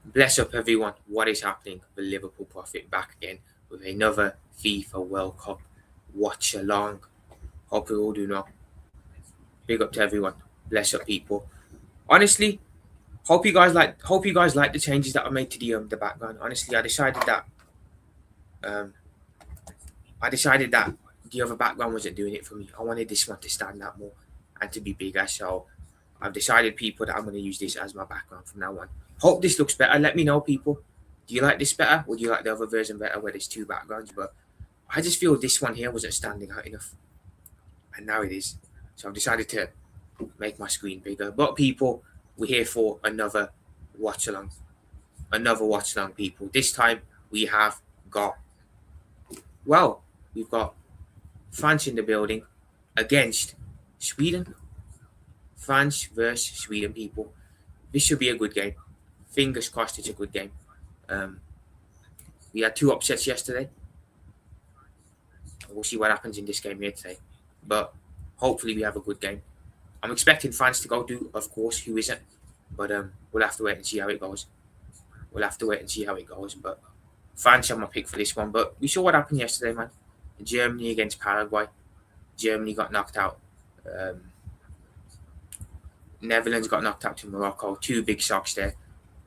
Bless up everyone. What is happening? The Liverpool Prophet back again with another FIFA World Cup watch along. Hope you all do know. Big up to everyone. Bless up people. Honestly, hope you guys like the changes that I made to the background. Honestly, um I decided that the other background wasn't doing it for me. I wanted this one to stand out more and to be bigger. So I've decided, people, that I'm going to use this as my background from now on. Hope this looks better. Let me know, people. Do you like this better, or do you like the other version better where there's two backgrounds? But I just feel this one here wasn't standing out enough, and now it is. So I've decided to make my screen bigger. But people, we're here for watch along. Another watch along, people. This time we have got, well, we've got France in the building against Sweden. France versus Sweden, people. This should be a good game. Fingers crossed it's a good game. Um, we had two upsets yesterday. We'll see what happens in this game here today. But hopefully we have a good game. I'm expecting France to go do, of course, who isn't? But we'll have to wait and see how it goes. But France have my pick for this one. But we saw what happened yesterday, man. Germany against Paraguay. Germany got knocked out. Netherlands got knocked out to Morocco. Two big shocks there.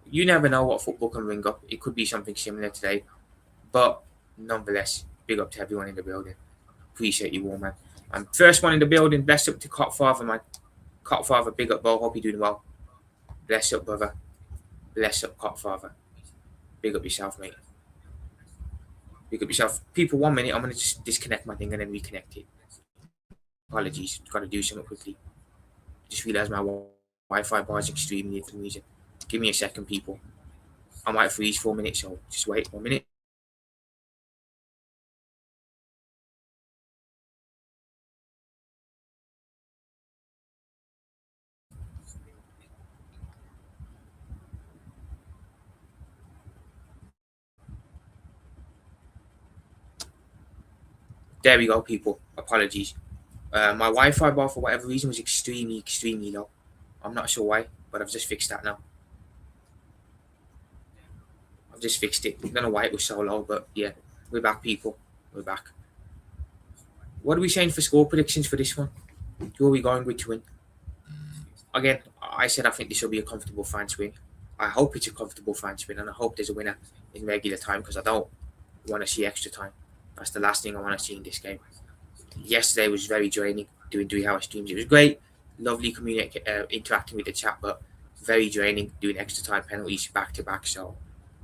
You never know what football can ring up. It could be something similar today. But nonetheless, big up to everyone in the building. Appreciate you all, man. And first one in the building, bless up to Cotfather, man. Cotfather, big up, bro. Hope you're doing well. Bless up, brother. Bless up, Cotfather. Big up yourself, mate. Big up yourself. People, 1 minute. I'm going to just disconnect my thing and then reconnect it. Apologies. Got to do something quickly. Just realised my Wi-Fi bar is extremely intermittent. Give me a second, people. I might freeze for a minute, so just wait 1 minute. There we go, people. Apologies. My Wi-Fi bar, for whatever reason, was extremely low. I'm not sure why, but I've just fixed that now. I've just fixed it. I don't know why it was so low, but yeah, we're back, people. We're back. What are we saying for score predictions for this one? Who are we going with to win? Again, I said I think this will be a comfortable France win. I hope it's a comfortable France win, and I hope there's a winner in regular time, because I don't want to see extra time. That's the last thing I want to see in this game. Yesterday was very draining doing 3 hour streams. It was great, lovely interacting with the chat, but very draining doing extra time penalties back to back. So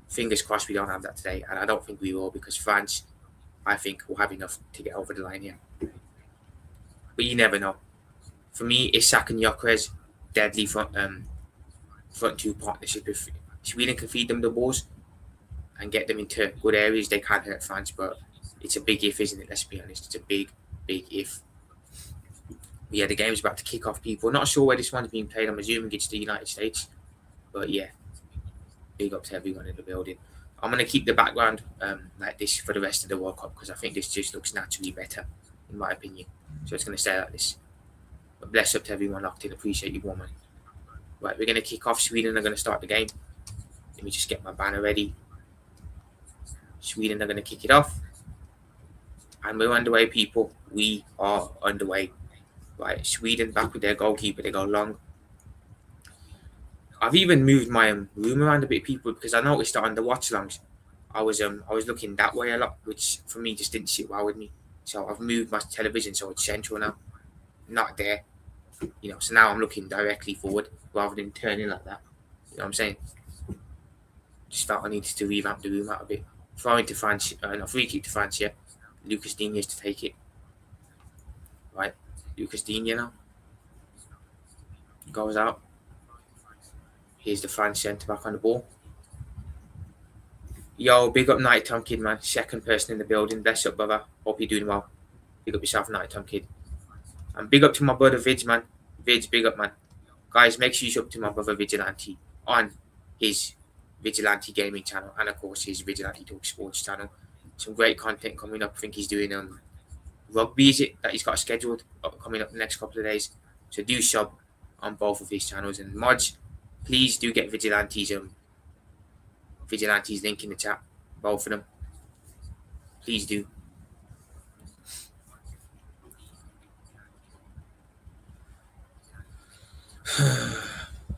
fingers crossed we don't have that today, and I don't think we will, because France, I think, will have enough to get over the line here. But you never know. For me, Isak and Gyökeres, deadly front two partnership. If Sweden can feed them the balls and get them into good areas, they can hurt France. But it's a big if, isn't it? Let's be honest. It's a big if. Yeah, the game's about to kick off, people. Not sure where this one's being played. I'm assuming it's the United States. But yeah, big up to everyone in the building. I'm going to keep the background like this for the rest of the World Cup, because I think this just looks naturally better, in my opinion. So it's going to stay like this. But bless up to everyone locked in. Appreciate you, woman. Right, we're going to kick off. Sweden are going to start the game. Let me just get my banner ready. Sweden are going to kick it off. And we're underway, people. We are underway. Right, Sweden back with their goalkeeper. They go long. I've even moved my room around a bit, people, because I noticed that on the watchalongs, I was looking that way a lot, which for me just didn't sit well with me. So I've moved my television so it's central now, not there. So now I'm looking directly forward rather than turning like that. You know what I'm saying? Just felt I needed to revamp the room out a bit. Throwing to France, free kick to France, yeah. Lucas Digne to take it. Right, Lucas Digne now. Goes out. Here's the France centre back on the ball. Yo, big up Night Tom Kid, man. Second person in the building. Bless up, brother. Hope you're doing well. Big up yourself, Night Tom Kid. And big up to my brother Vids, man. Vids, big up, man. Guys, make sure you sub to my brother Vigilante on his Vigilante Gaming channel, and of course his Vigilante Talk Sports channel. Some great content coming up. I think he's doing rugby, is it, that he's got scheduled coming up the next couple of days. So do sub on both of his channels. And mods, please do get Vigilante's Vigilante's link in the chat. Both of them. Please do.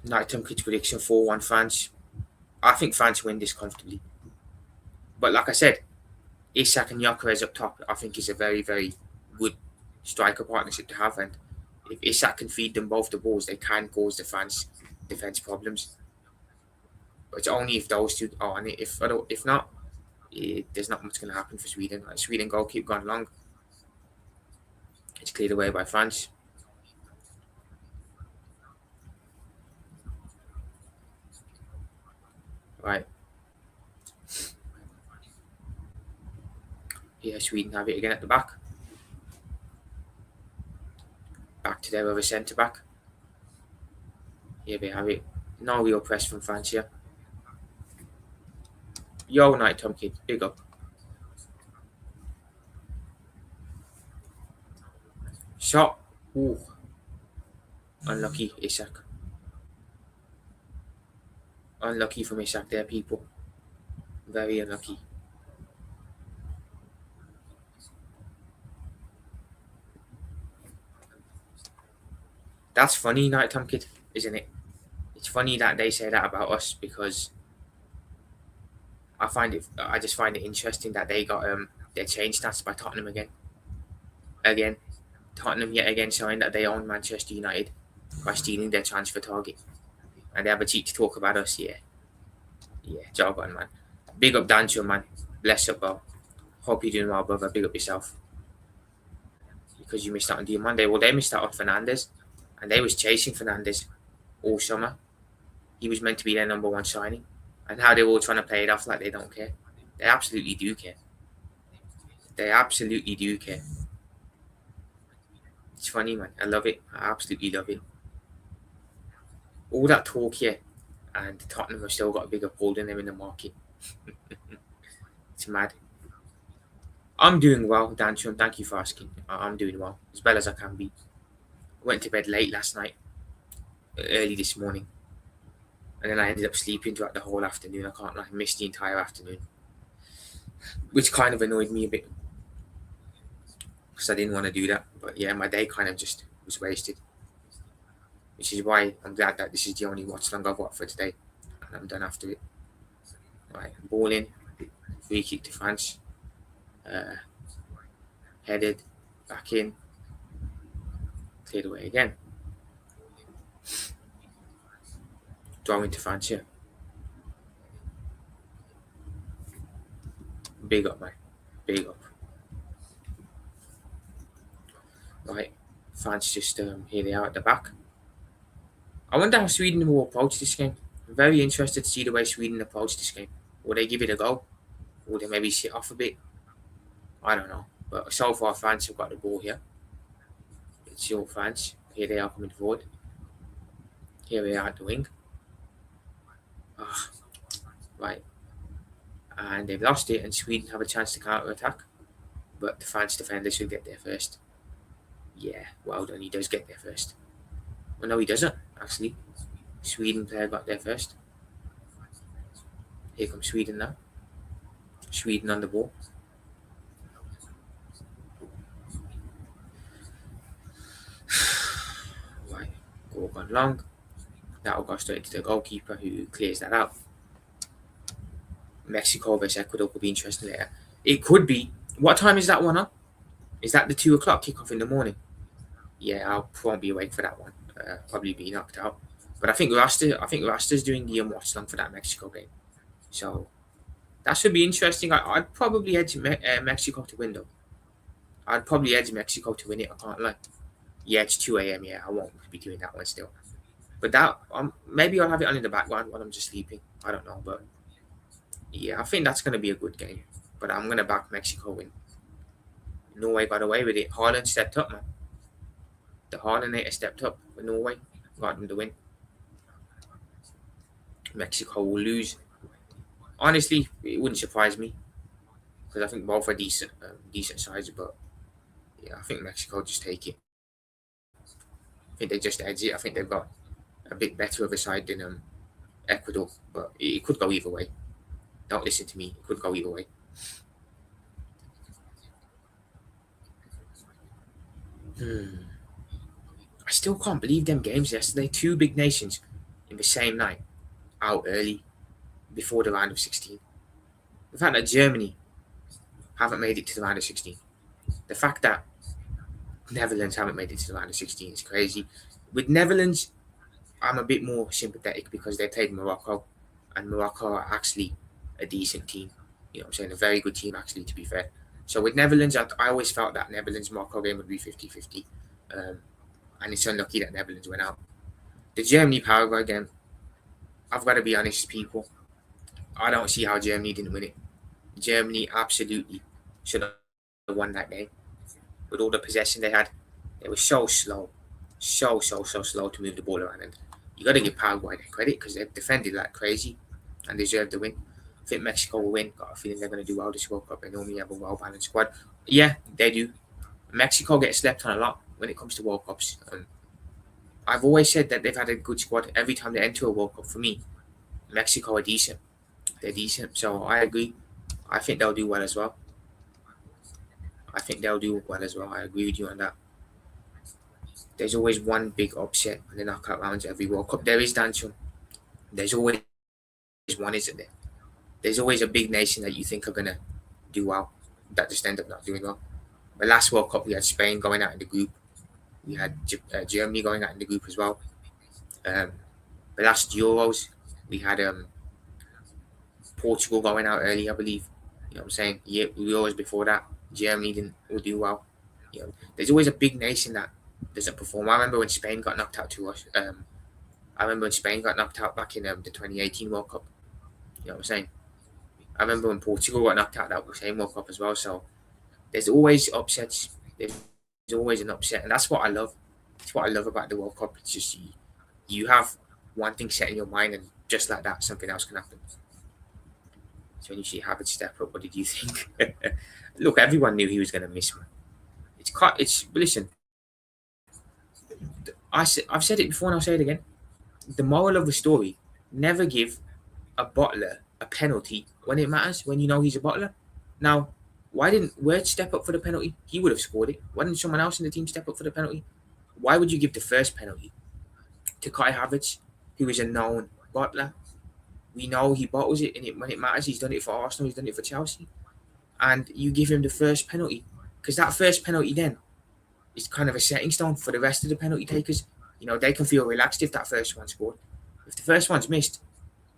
Nighttime Kids prediction 4-1 France. I think France win this comfortably. But like I said, Isak and Gyökeres up top, I think is a very, very good striker partnership to have. And if Isak can feed them both the balls, they can cause the France defense problems. But it's only if those two are on it. If not, there's not much going to happen for Sweden. Like Sweden goal keep going long. It's cleared away by France. Right. Yeah, Sweden have it again at the back. Back to their other centre back. Here we have it. No real press from France here. Yo, Nighttime Kid, big up. Shot. Ooh. Unlucky, Isak. Unlucky from Isak there, people. Very unlucky. That's funny, Nighttime Kid, isn't it? It's funny that they say that about us because I just find it interesting that they got their change stats by Tottenham again. Tottenham yet again showing that they own Manchester United by stealing their transfer target. And they have a cheek to talk about us, yeah. Yeah, job on, man. Big up Dancho, man. Bless up, bro. Hope you're doing well, brother. Big up yourself. Because you missed out on Diamande. Well, they missed out on Fernandes. And they was chasing Fernandes all summer. He was meant to be their number one signing. And how they're all trying to play it off like they don't care. They absolutely do care. They absolutely do care. It's funny, man. I love it. I absolutely love it. All that talk here, and Tottenham have still got a bigger pull than them in the market. It's mad. I'm doing well, Danchum. Thank you for asking. I'm doing well, as well as I can be. I went to bed late last night, early this morning, and then I ended up sleeping throughout the whole afternoon. I can't lie, I missed the entire afternoon, which kind of annoyed me a bit because I didn't want to do that. But yeah, my day kind of just was wasted, which is why I'm glad that this is the only watch long I've got for today, and I'm done after it. Right, ball in, free kick to France, headed back in, cleared away again. Drawing to France here. Big up, man. Big up. Right, France just here they are at the back. I wonder how Sweden will approach this game. I'm very interested to see the way Sweden approach this game. Will they give it a go? Will they maybe sit off a bit? I don't know. But so far, France have got the ball here. It's your France. Here they are coming forward. Here we are at the wing. Right. And they've lost it, and Sweden have a chance to counter-attack. But the France defender should get there first. Yeah, well done. He does get there first. Well, no, he doesn't, actually. Sweden player got there first. Here comes Sweden now. Sweden on the ball. Right, goal gone long. That will go straight to the goalkeeper who clears that out. Mexico versus Ecuador could be interesting later. It could be. What time is that one on? Is that the 2 o'clock kickoff in the morning? Yeah, I won't be awake for that one. Probably be knocked out. But I think Rasta's doing the watch long for that Mexico game. So that should be interesting. I'd probably edge Mexico to win though. I'd probably edge Mexico to win it. I can't lie. Yeah, it's 2 a.m. Yeah, I won't be doing that one still. But that maybe I'll have it on in the background while I'm just sleeping. I don't know, but yeah, I think that's going to be a good game. But I'm going to back Mexico win. Norway got away with it. Haaland stepped up, man. The Haaland stepped up for Norway. Got them to win. Mexico will lose. Honestly, it wouldn't surprise me. Because I think both are decent sides. But yeah, I think Mexico just take it. I think they just edge it. I think they've got a bit better of a side than Ecuador. But it could go either way. Don't listen to me. It could go either way. I still can't believe them games yesterday. Two big nations in the same night, out early, before the round of 16. The fact that Germany haven't made it to the round of 16. The fact that Netherlands haven't made it to the round of 16 is crazy. With Netherlands, I'm a bit more sympathetic because they played Morocco, and Morocco are actually a decent team. You know what I'm saying? A very good team, actually, to be fair. So with Netherlands, I always felt that Netherlands-Morocco game would be 50-50. And it's unlucky that Netherlands went out. The Germany-Paraguay game, I've got to be honest, people. I don't see how Germany didn't win it. Germany absolutely should have won that game. With all the possession they had, they were so slow. So slow to move the ball around. And you got to give Paraguay their credit because they've defended like crazy and deserved the win. I think Mexico will win. Got a feeling they're going to do well this World Cup. They normally have a well-balanced squad. Yeah, they do. Mexico gets slept on a lot when it comes to World Cups. I've always said that they've had a good squad every time they enter a World Cup. For me, Mexico are decent. They're decent. So I agree. I think they'll do well as well. I agree with you on that. There's always one big upset in the knockout rounds every World Cup. There is Danchon. There's always one, isn't there? There's always a big nation that you think are gonna do well that just end up not doing well. The last World Cup we had Spain going out in the group. We had Germany going out in the group as well. Um, the last Euros we had Portugal going out early, I believe. You know what I'm saying? Yeah, Euros before that, Germany didn't all do well. You know, there's always a big nation that doesn't perform. I remember when Spain got knocked out to us. I remember when Spain got knocked out back in the 2018 World Cup. You know what I'm saying? I remember when Portugal got knocked out that same World Cup as well. So there's always upsets. There's always an upset, and that's what I love. That's what I love about the World Cup. It's just you have one thing set in your mind, and just like that, something else can happen. So when you see Habit step up, what did you think? Look, everyone knew he was going to miss one. It's quite. It's listen. I've said it before, and I'll say it again. The moral of the story: never give a bottler a penalty when it matters. When you know he's a bottler. Now, why didn't Word step up for the penalty? He would have scored it. Why didn't someone else in the team step up for the penalty? Why would you give the first penalty to Kai Havertz, who is a known bottler? We know he bottles it, and when it matters, he's done it for Arsenal, he's done it for Chelsea. And you give him the first penalty. Because that first penalty then is kind of a setting stone for the rest of the penalty takers. You know, they can feel relaxed if that first one scored. If the first one's missed,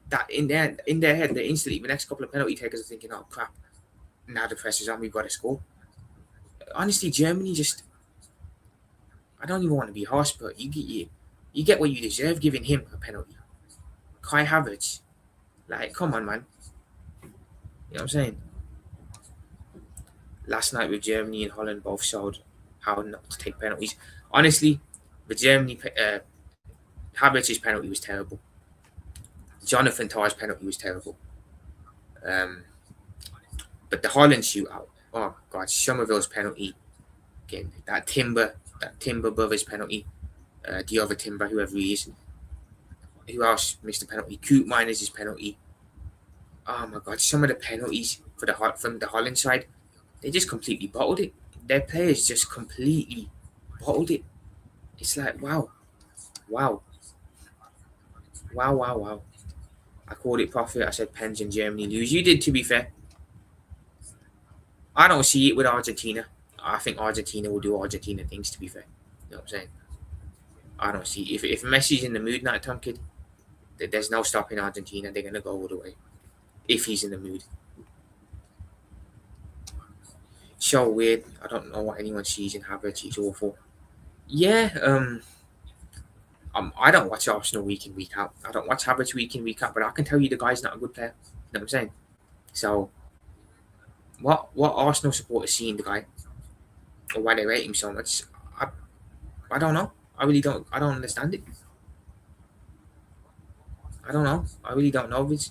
that in their head, they instantly, the next couple of penalty takers are thinking, oh crap, now the pressure's on, we've got to score. Honestly, Germany just, I don't even want to be harsh, but you get what you deserve giving him a penalty. Kai Havertz, like, come on, man. You know what I'm saying? Last night with Germany and Holland both showed how not to take penalties. Honestly, the Germany Havertz's penalty was terrible. Jonathan Tah's penalty was terrible. But the Holland shootout, oh god, Somerville's penalty, again, that Timber brothers penalty, the other Timber, whoever he is. Who else missed the penalty? Coop Miners' penalty. Oh my god, some of the penalties from the Holland side, they just completely bottled it. Their players just completely bottled it. It's like, wow. I called it profit. I said Pens and Germany lose. You did, to be fair. I don't see it with Argentina. I think Argentina will do Argentina things, to be fair. You know what I'm saying? I don't see if Messi's in the mood now, Tom Kid, there's no stopping Argentina. They're gonna go all the way if he's in the mood. It's so weird. I don't know what anyone sees in Havertz. He's awful. Yeah. I don't watch Arsenal week in week out. I don't watch Havertz week in week out, but I can tell you the guy's not a good player. You know what I'm saying? So, what Arsenal supporters see in the guy, or why they rate him so much, I don't know. I really don't. I don't understand it. I don't know. I really don't know. If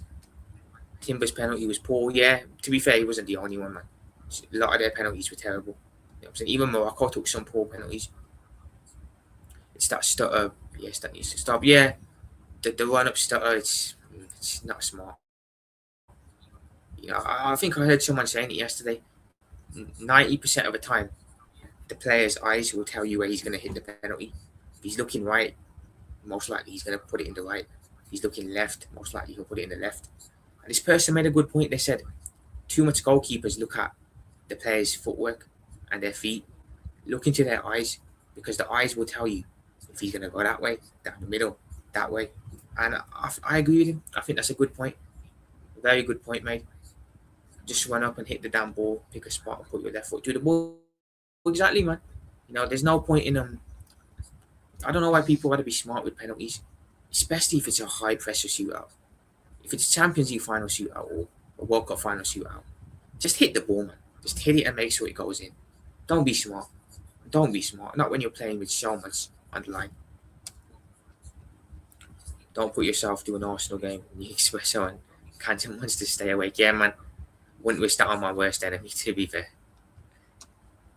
Timber's penalty was poor. Yeah, to be fair, he wasn't the only one, man. A lot of their penalties were terrible. You know what I'm saying? Even Morocco took some poor penalties. It's that stutter. Yes, that needs to stop. Yeah, the run up stutter. It's not smart. I think I heard someone saying it yesterday. 90% of the time, the player's eyes will tell you where he's going to hit the penalty. If he's looking right, most likely he's going to put it in the right. If he's looking left, most likely he'll put it in the left. And this person made a good point. They said too much goalkeepers look at the player's footwork and their feet, look into their eyes, because the eyes will tell you if he's going to go that way, down the middle, that way. And I agree with him. I think that's a good point. Very good point, mate. Just run up and hit the damn ball, pick a spot and put your left foot to the ball. Exactly, man. There's no point in I don't know why people want to be smart with penalties, especially if it's a high pressure shootout. If it's a Champions League final shootout or a World Cup final shootout, just hit the ball, man. Just hit it and make sure it goes in. Don't be smart. Don't be smart. Not when you're playing with so much on the line. Don't put yourself through an Arsenal game and you espresso and Canton wants to stay awake. Yeah, man. Wouldn't wish that on my worst enemy, to be fair.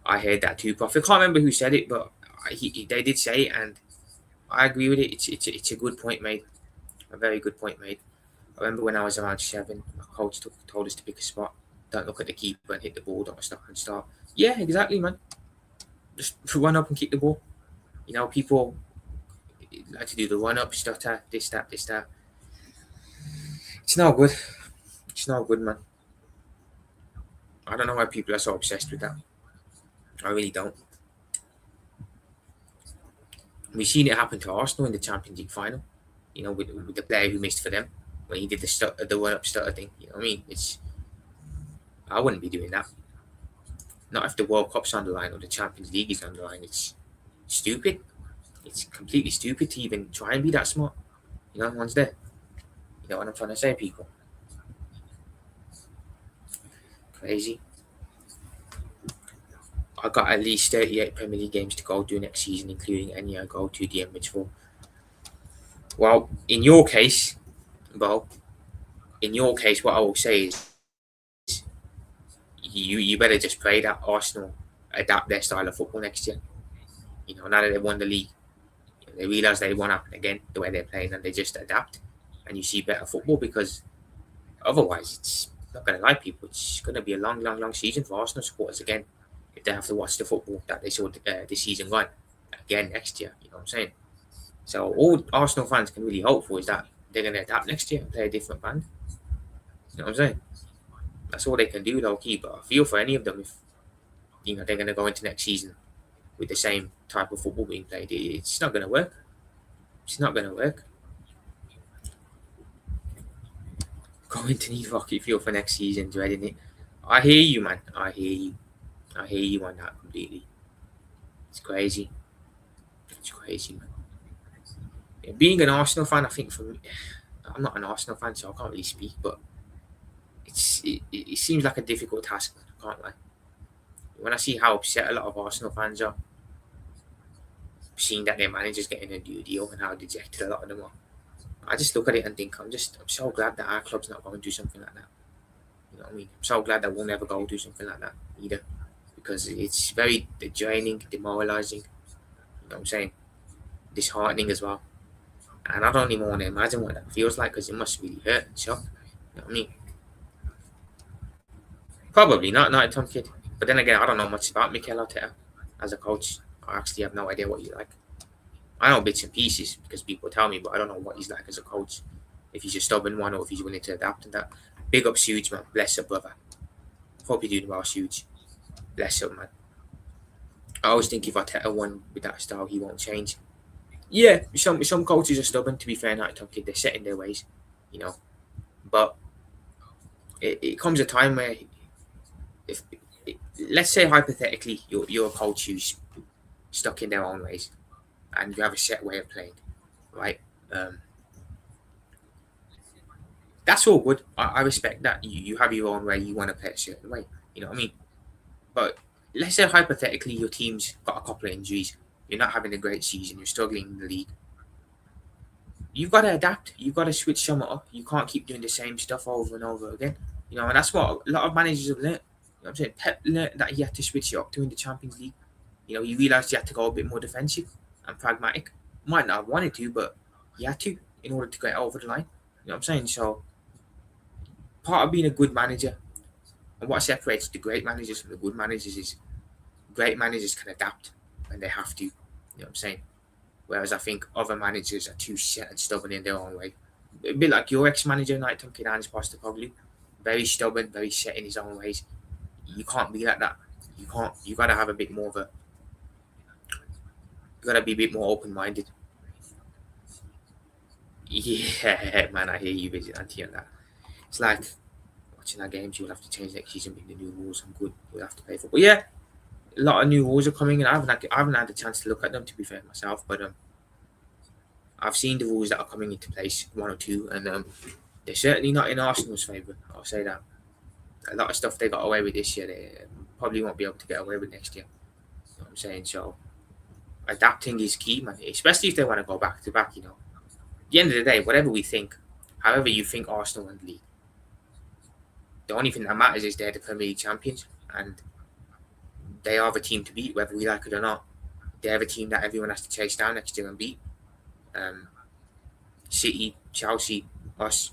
I heard that too, Prof. I can't remember who said it, but they did say it, and I agree with it. It's a good point made. A very good point made. I remember when I was around 7, my coach told us to pick a spot. Don't look at the keeper and hit the ball. Don't stop and start. Yeah, exactly, man. Just run up and kick the ball. People like to do the run up, stutter, this, that. It's not good. It's not good, man. I don't know why people are so obsessed with that. I really don't. We've seen it happen to Arsenal in the Champions League final. With the player who missed for them when he did the run up stutter thing. You know what I mean? I wouldn't be doing that. Not if the World Cup's on the line or the Champions League is on the line. It's stupid. It's completely stupid to even try and be that smart. One's there. You know what I'm trying to say, people? Crazy. I got at least 38 Premier League games to go to next season, including any I go to the Emirates for. Well, in your case, what I will say is you better just pray that Arsenal adapt their style of football next year. Now that they won the league, they realise they won't happen again the way they're playing, and they just adapt, and you see better football, because otherwise, it's not going to lie, people. It's going to be a long season for Arsenal supporters again if they have to watch the football that they saw this season run again next year. You know what I'm saying? So all Arsenal fans can really hope for is that they're going to adapt next year and play a different band. You know what I'm saying? That's all they can do, low key. But I feel for any of them if they're going to go into next season with the same type of football being played. It's not going to work. It's not going to work. Going to need rocky fuel for next season, dreading it. I hear you, man. I hear you on that completely. It's crazy. It's crazy, man. Being an Arsenal fan, I think for me, I'm not an Arsenal fan, so I can't really speak, but it seems like a difficult task, I can't lie. When I see how upset a lot of Arsenal fans are, seeing that their manager's getting a new deal and how dejected a lot of them are, I just look at it and think, I'm so glad that our club's not going to do something like that. You know what I mean? I'm so glad that we'll never go do something like that either, because it's very draining, demoralising, you know what I'm saying? Disheartening as well. And I don't even want to imagine what that feels like, because it must really hurt and shock. You know what I mean? Probably not a Tom Kid. But then again, I don't know much about Mikel Arteta as a coach. I actually have no idea what he's like. I know bits and pieces because people tell me, but I don't know what he's like as a coach. If he's a stubborn one or if he's willing to adapt and that. Big up Huge, man. Bless up, brother. Hope you're doing well, Huge. Bless up, man. I always think if Arteta won with that style, he won't change. Yeah, some coaches are stubborn, to be fair, not Tom Kid. They're set in their ways, But it comes a time where, let's say hypothetically, you're a coach who's stuck in their own ways, and you have a set way of playing, right? That's all good. I respect that. You have your own way. You want to play a certain way. You know what I mean? But let's say hypothetically your team's got a couple of injuries. You're not having a great season. You're struggling in the league. You've got to adapt. You've got to switch some up. You can't keep doing the same stuff over and over again. And that's what a lot of managers have learned. You know what I'm saying? Pep learned that he had to switch it up during the Champions League. He realised he had to go a bit more defensive and pragmatic. Might not have wanted to, but he had to in order to get over the line. You know what I'm saying? So part of being a good manager, and what separates the great managers from the good managers is great managers can adapt when they have to. You know what I'm saying? Whereas I think other managers are too set and stubborn in their own way. A bit like your ex-manager, Night Tom Kidan's Postecoglou. Very stubborn, very set in his own ways. You can't be like that. You can't. You gotta have a bit more of a. You gotta be a bit more open-minded. Yeah, man, I hear you, Vigilante, on that. It's like watching our games. You'll have to change next season with the new rules. I'm good. You'll have to pay for. But yeah, a lot of new rules are coming, and I haven't had a chance to look at them, to be fair myself. But I've seen the rules that are coming into place, one or two, and they're certainly not in Arsenal's favour. I'll say that. A lot of stuff they got away with this year, they probably won't be able to get away with next year. You know what I'm saying? So adapting is key, man. Especially if they want to go back to back. You know, at the end of the day, whatever we think, however you think Arsenal win the league, the only thing that matters is they're the Premier League champions, and they are the team to beat, whether we like it or not. They're the team that everyone has to chase down next year and beat. City, Chelsea, us,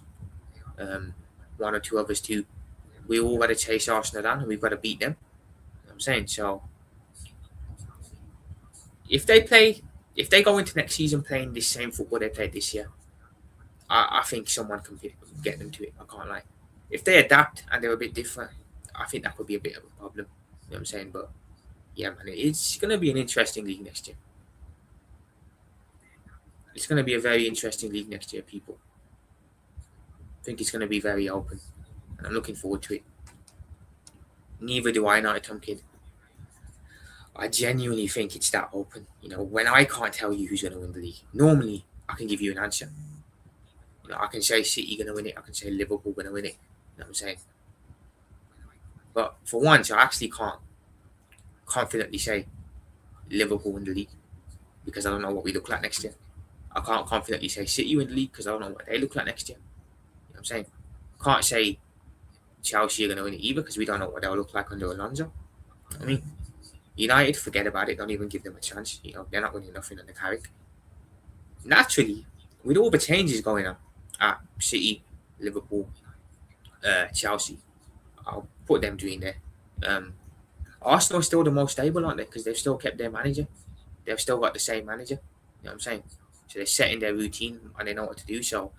one or two others too. We all got to chase Arsenal down, and we've got to beat them. You know what I'm saying? So if they go into next season playing the same football they played this year, I think someone can get them to it. I can't lie. If they adapt and they're a bit different, I think that could be a bit of a problem. You know what I'm saying? But yeah, man, it's going to be an interesting league next year. It's going to be a very interesting league next year, people. I think it's going to be very open, and I'm looking forward to it. Neither do I, not a Tom Kid. I genuinely think it's that open. You know, when I can't tell you who's going to win the league, normally I can give you an answer. You know, I can say City going to win it. I can say Liverpool going to win it. You know what I'm saying? But for once, I actually can't confidently say Liverpool win the league because I don't know what we look like next year. I can't confidently say City win the league because I don't know what they look like next year. You know what I'm saying? Can't say Chelsea are going to win it either because we don't know what they'll look like under Alonso. I mean, United, forget about it. Don't even give them a chance. You know, they're not winning nothing under Carrick. Naturally, with all the changes going on at City, Liverpool, Chelsea, I'll put them doing there. Arsenal are still the most stable, aren't they? Because they've still kept their manager. They've still got the same manager. You know what I'm saying? So they're setting their routine and they know what to do. So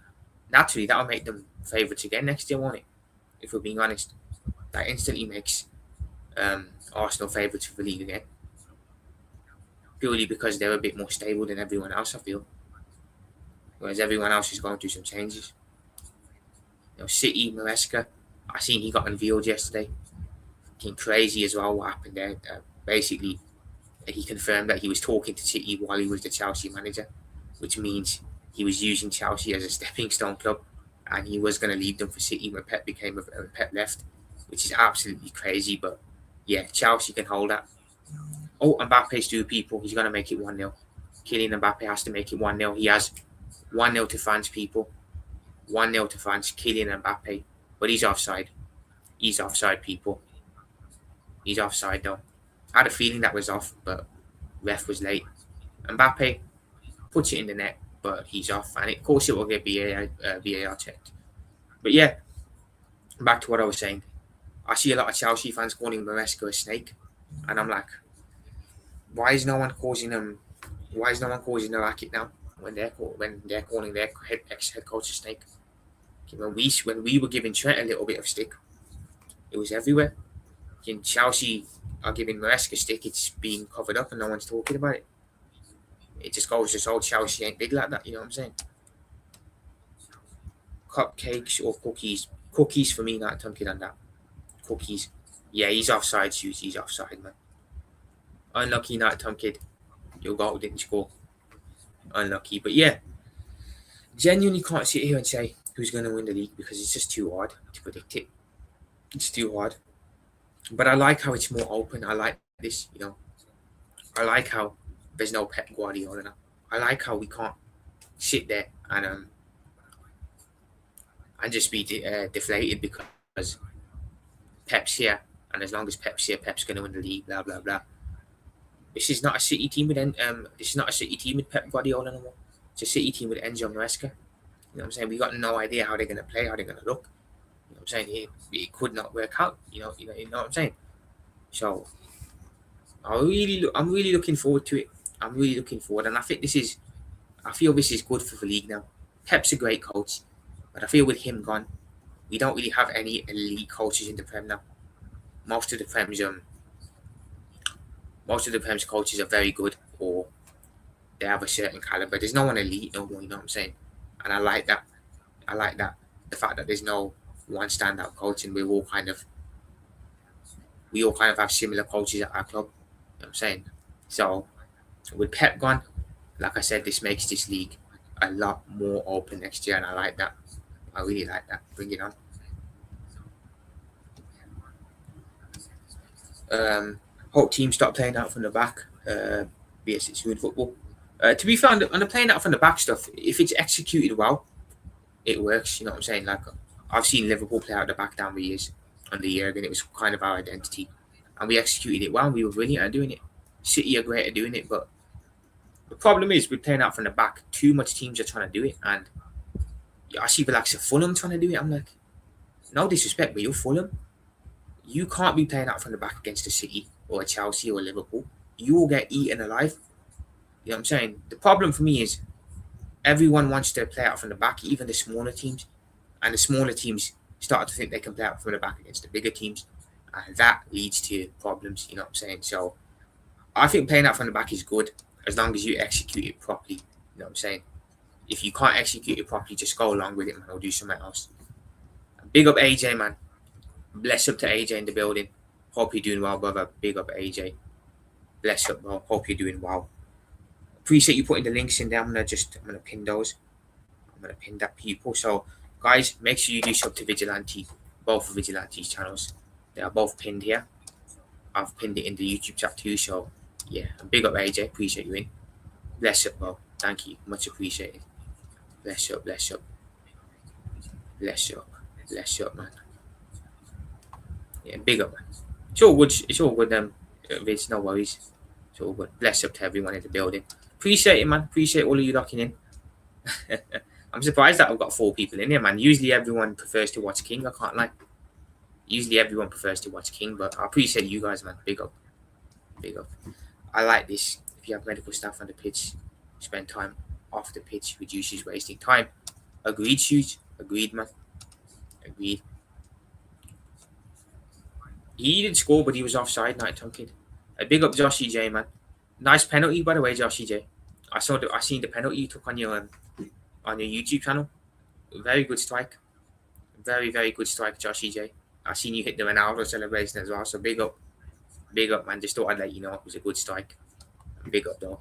naturally, that'll make them favourites again next year, won't it? If we're being honest, that instantly makes Arsenal favourites for the league again. Purely because they're a bit more stable than everyone else, I feel. Whereas everyone else is going through some changes. You know, City, Maresca, I seen he got unveiled yesterday. Fucking crazy as well what happened there. Basically, he confirmed that he was talking to City while he was the Chelsea manager, which means he was using Chelsea as a stepping stone club, and he was going to leave them for City when Pep left, which is absolutely crazy. But yeah, Chelsea can hold that. Oh, Mbappe's due, people. He's going to make it 1-0. Kylian Mbappe has to make it 1-0. He has 1-0 to France, people. 1-0 to France. Kylian Mbappe. But he's offside. He's offside, people. He's offside, though. I had a feeling that was off, but ref was late. Mbappe puts it in the net, but he's off. And of course it will get VAR checked. But yeah, back to what I was saying. I see a lot of Chelsea fans calling Maresca a snake. And I'm like, why is no one causing a racket now when they're calling their ex-head coach a snake? When we were giving Trent a little bit of stick, it was everywhere. In Chelsea are giving Maresca stick, it's being covered up and no one's talking about it. It just goes to show Chelsea ain't big like that, you know what I'm saying? Cupcakes or cookies? Cookies for me, not Tunkin on that. Cookies. Yeah, he's offside, Hughes. He's offside, man. Unlucky, not Tom Kid. Your goal didn't score. Unlucky. But yeah, genuinely can't sit here and say who's going to win the league because it's just too hard to predict it. It's too hard. But I like how it's more open. I like this, you know. I like how there's no Pep Guardiola now. I like how we can't sit there and just be deflated because Pep's here. And as long as Pep's here, Pep's going to win the league, blah, blah, blah. This is not a City team with Pep Guardiola anymore. It's a City team with Enzo Maresca. You know what I'm saying? We got no idea how they're going to play, how they're going to look. You know what I'm saying? It could not work out. You know what I'm saying? So I'm really looking forward to it. I'm really looking forward, and I feel this is good for the league now. Pep's a great coach, but I feel with him gone, we don't really have any elite coaches in the Prem now. Most of the Prem's coaches are very good, or they have a certain caliber. There's no one elite no more. You know what I'm saying? And I like that. I like that. The fact that there's no one standout coach, and we all kind of have similar coaches at our club. You know what I'm saying? So with Pep gone, like I said, this makes this league a lot more open next year, and I like that. I really like that. Bring it on. Hope teams stop playing out from the back. Yes, it's good football. To be fair, on the playing out from the back stuff, if it's executed well, it works. You know what I'm saying? Like I've seen Liverpool play out the back down the years on the year, and it was kind of our identity, and we executed it well. And we were brilliant at doing it. City are great at doing it, but the problem is with playing out from the back. Too much teams are trying to do it, and I see the likes of Fulham trying to do it. I'm like, no disrespect, but you're Fulham. You can't be playing out from the back against a City or a Chelsea or a Liverpool. You will get eaten alive. You know what I'm saying? The problem for me is everyone wants to play out from the back, even the smaller teams. And the smaller teams start to think they can play out from the back against the bigger teams. And that leads to problems, you know what I'm saying? So I think playing out from the back is good as long as you execute it properly. You know what I'm saying? If you can't execute it properly, just go along with it, man, or do something else. Big up AJ, man. Bless up to AJ in the building. Hope you're doing well, brother. Big up AJ. Bless up, bro. Hope you're doing well. Appreciate you putting the links in there. I'm gonna pin those. I'm gonna pin that people. So guys, make sure you do sub to Vigilante, both of Vigilante's channels. They are both pinned here. I've pinned it in the YouTube chat too. So yeah, big up AJ. Appreciate you in. Bless up, bro. Thank you. Much appreciated. Bless up, bless up, bless up, bless up, man. Yeah, big up, man. It's all good. It's all good. Viz, no worries. It's all good. Bless up to everyone in the building. Appreciate it, man. Appreciate all of you locking in. I'm surprised that I've got 4 people in here, man. Usually everyone prefers to watch King. I can't lie. Usually everyone prefers to watch King, but I appreciate you guys, man. Big up. Big up. I like this. If you have medical staff on the pitch, spend time off the pitch, reduces wasting time. Agreed, shoes. Agreed, man. Agreed. He didn't score, but he was offside, Night Tom Kid. A big up Joshy J, man. Nice penalty, by the way, Joshy J. I seen the penalty you took on your YouTube channel. Very good strike. Very, very good strike, Joshy J. I seen you hit the Ronaldo celebration as well. So big up, man. Just thought I'd let you know it was a good strike. Big up, though.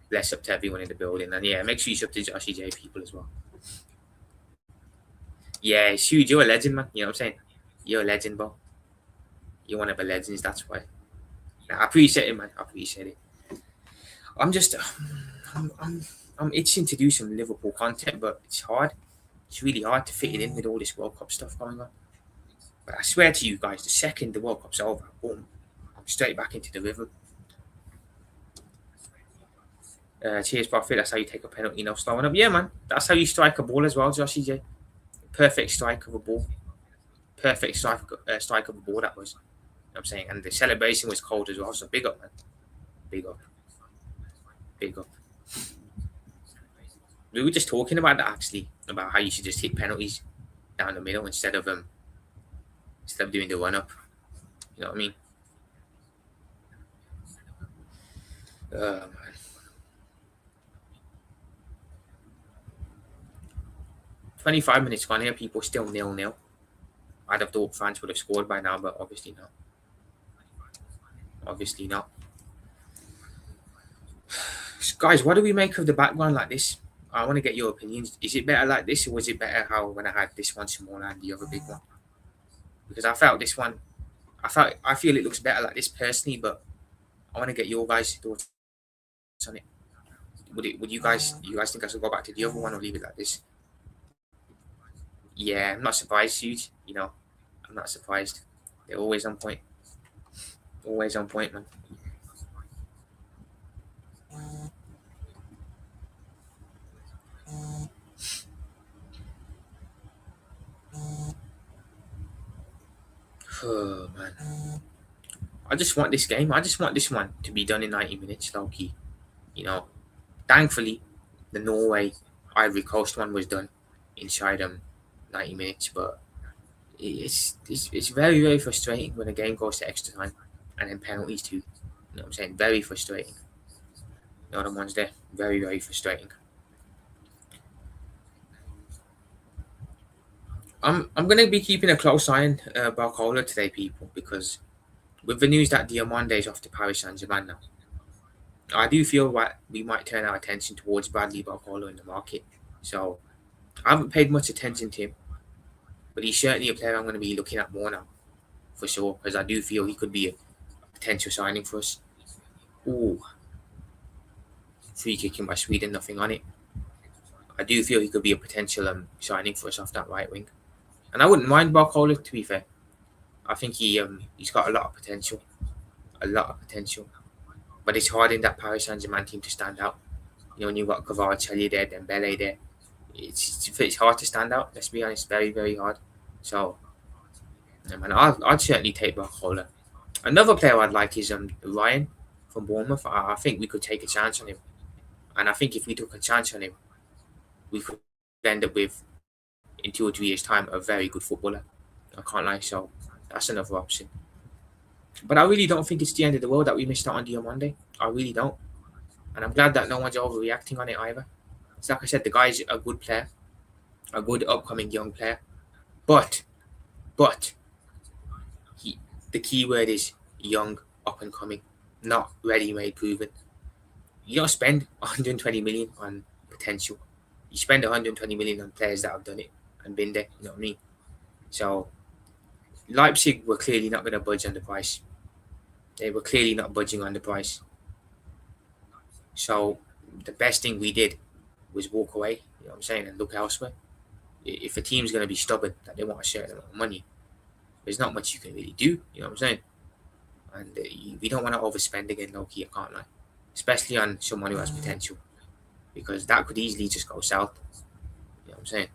Bless up to everyone in the building, and yeah, make sure you sub to Joshy J people as well. Yeah, it's huge. You're a legend, man. You know what I'm saying? You're a legend, bro. You're one of the legends. That's why. I appreciate it, man. I appreciate it. I'm just, I'm, I'm, I'm itching to do some Liverpool content, but it's hard. It's really hard to fit it in with all this World Cup stuff going on. But I swear to you guys, the second the World Cup's over, boom, I'm straight back into the rhythm. Cheers, Prophet. That's how you take a penalty, no slowing up. Yeah, man. That's how you strike a ball as well, Joshy J. Perfect strike of a ball. Perfect strike of a ball, that was. You know what I'm saying? And the celebration was cold as well, so big up, man. Big up. Big up. We were just talking about that, actually, about how you should just hit penalties down the middle instead of doing the run-up. You know what I mean? Man. 25 minutes gone here, people still 0-0. I'd have thought France would have scored by now, but obviously not. Obviously not. Guys, what do we make of the background like this? I want to get your opinions. Is it better like this, or was it better how when I had this one smaller and the other big one? Because I felt this one, I feel it looks better like this personally, but I want to get your guys' thoughts on it. Would you guys think I should go back to the other one or leave it like this? Yeah, I'm not surprised, huge. You know, I'm not surprised. They're always on point. Always on point, man. Oh, man. I just want this game. I just want this one to be done in 90 minutes, low key. You know, thankfully, the Norway Ivory Coast one was done inside 90 minutes, but it's very, very frustrating when a game goes to extra time and then penalties too. You know what I'm saying? Very frustrating. The other ones there, very, very frustrating. I'm gonna be keeping a close eye on Barcola today, people, because with the news that Diamande is off to Paris Saint-Germain now, I do feel that we might turn our attention towards Bradley Barcola in the market. So I haven't paid much attention to him, but he's certainly a player I'm going to be looking at more now, for sure, because I do feel he could be a potential signing for us. Ooh, free kicking by Sweden, nothing on it. I do feel he could be a potential signing for us off that right wing, and I wouldn't mind Barcola, to be fair. I think he's got a lot of potential, a lot of potential. But it's hard in that Paris Saint-Germain team to stand out. You know, when you've got Kvaratskhelia there, Dembele there, it's hard to stand out. Let's be honest, very, very hard. So, yeah, man, I'd certainly take Barcola. Another player I'd like is Ryan from Bournemouth. I think we could take a chance on him, and I think if we took a chance on him, we could end up with, in 2 or 3 years' time, a very good footballer. I can't lie. So that's another option. But I really don't think it's the end of the world that we missed out on Diamande. I really don't. And I'm glad that no one's overreacting on it either. It's like I said, the guy's a good player, a good upcoming young player. But he, the key word is young, up and coming, not ready-made, proven. You don't spend 120 million on potential. You spend 120 million on players that have done it and been there. You know what I mean? So Leipzig were clearly not going to budge on the price. They were clearly not budging on the price. So the best thing we did was walk away, you know what I'm saying, and look elsewhere. If a team's going to be stubborn that they want a certain amount of money, there's not much you can really do, you know what I'm saying? And we don't want to overspend again, low-key, I can't lie. Especially on someone who has potential. Because that could easily just go south, you know what I'm saying?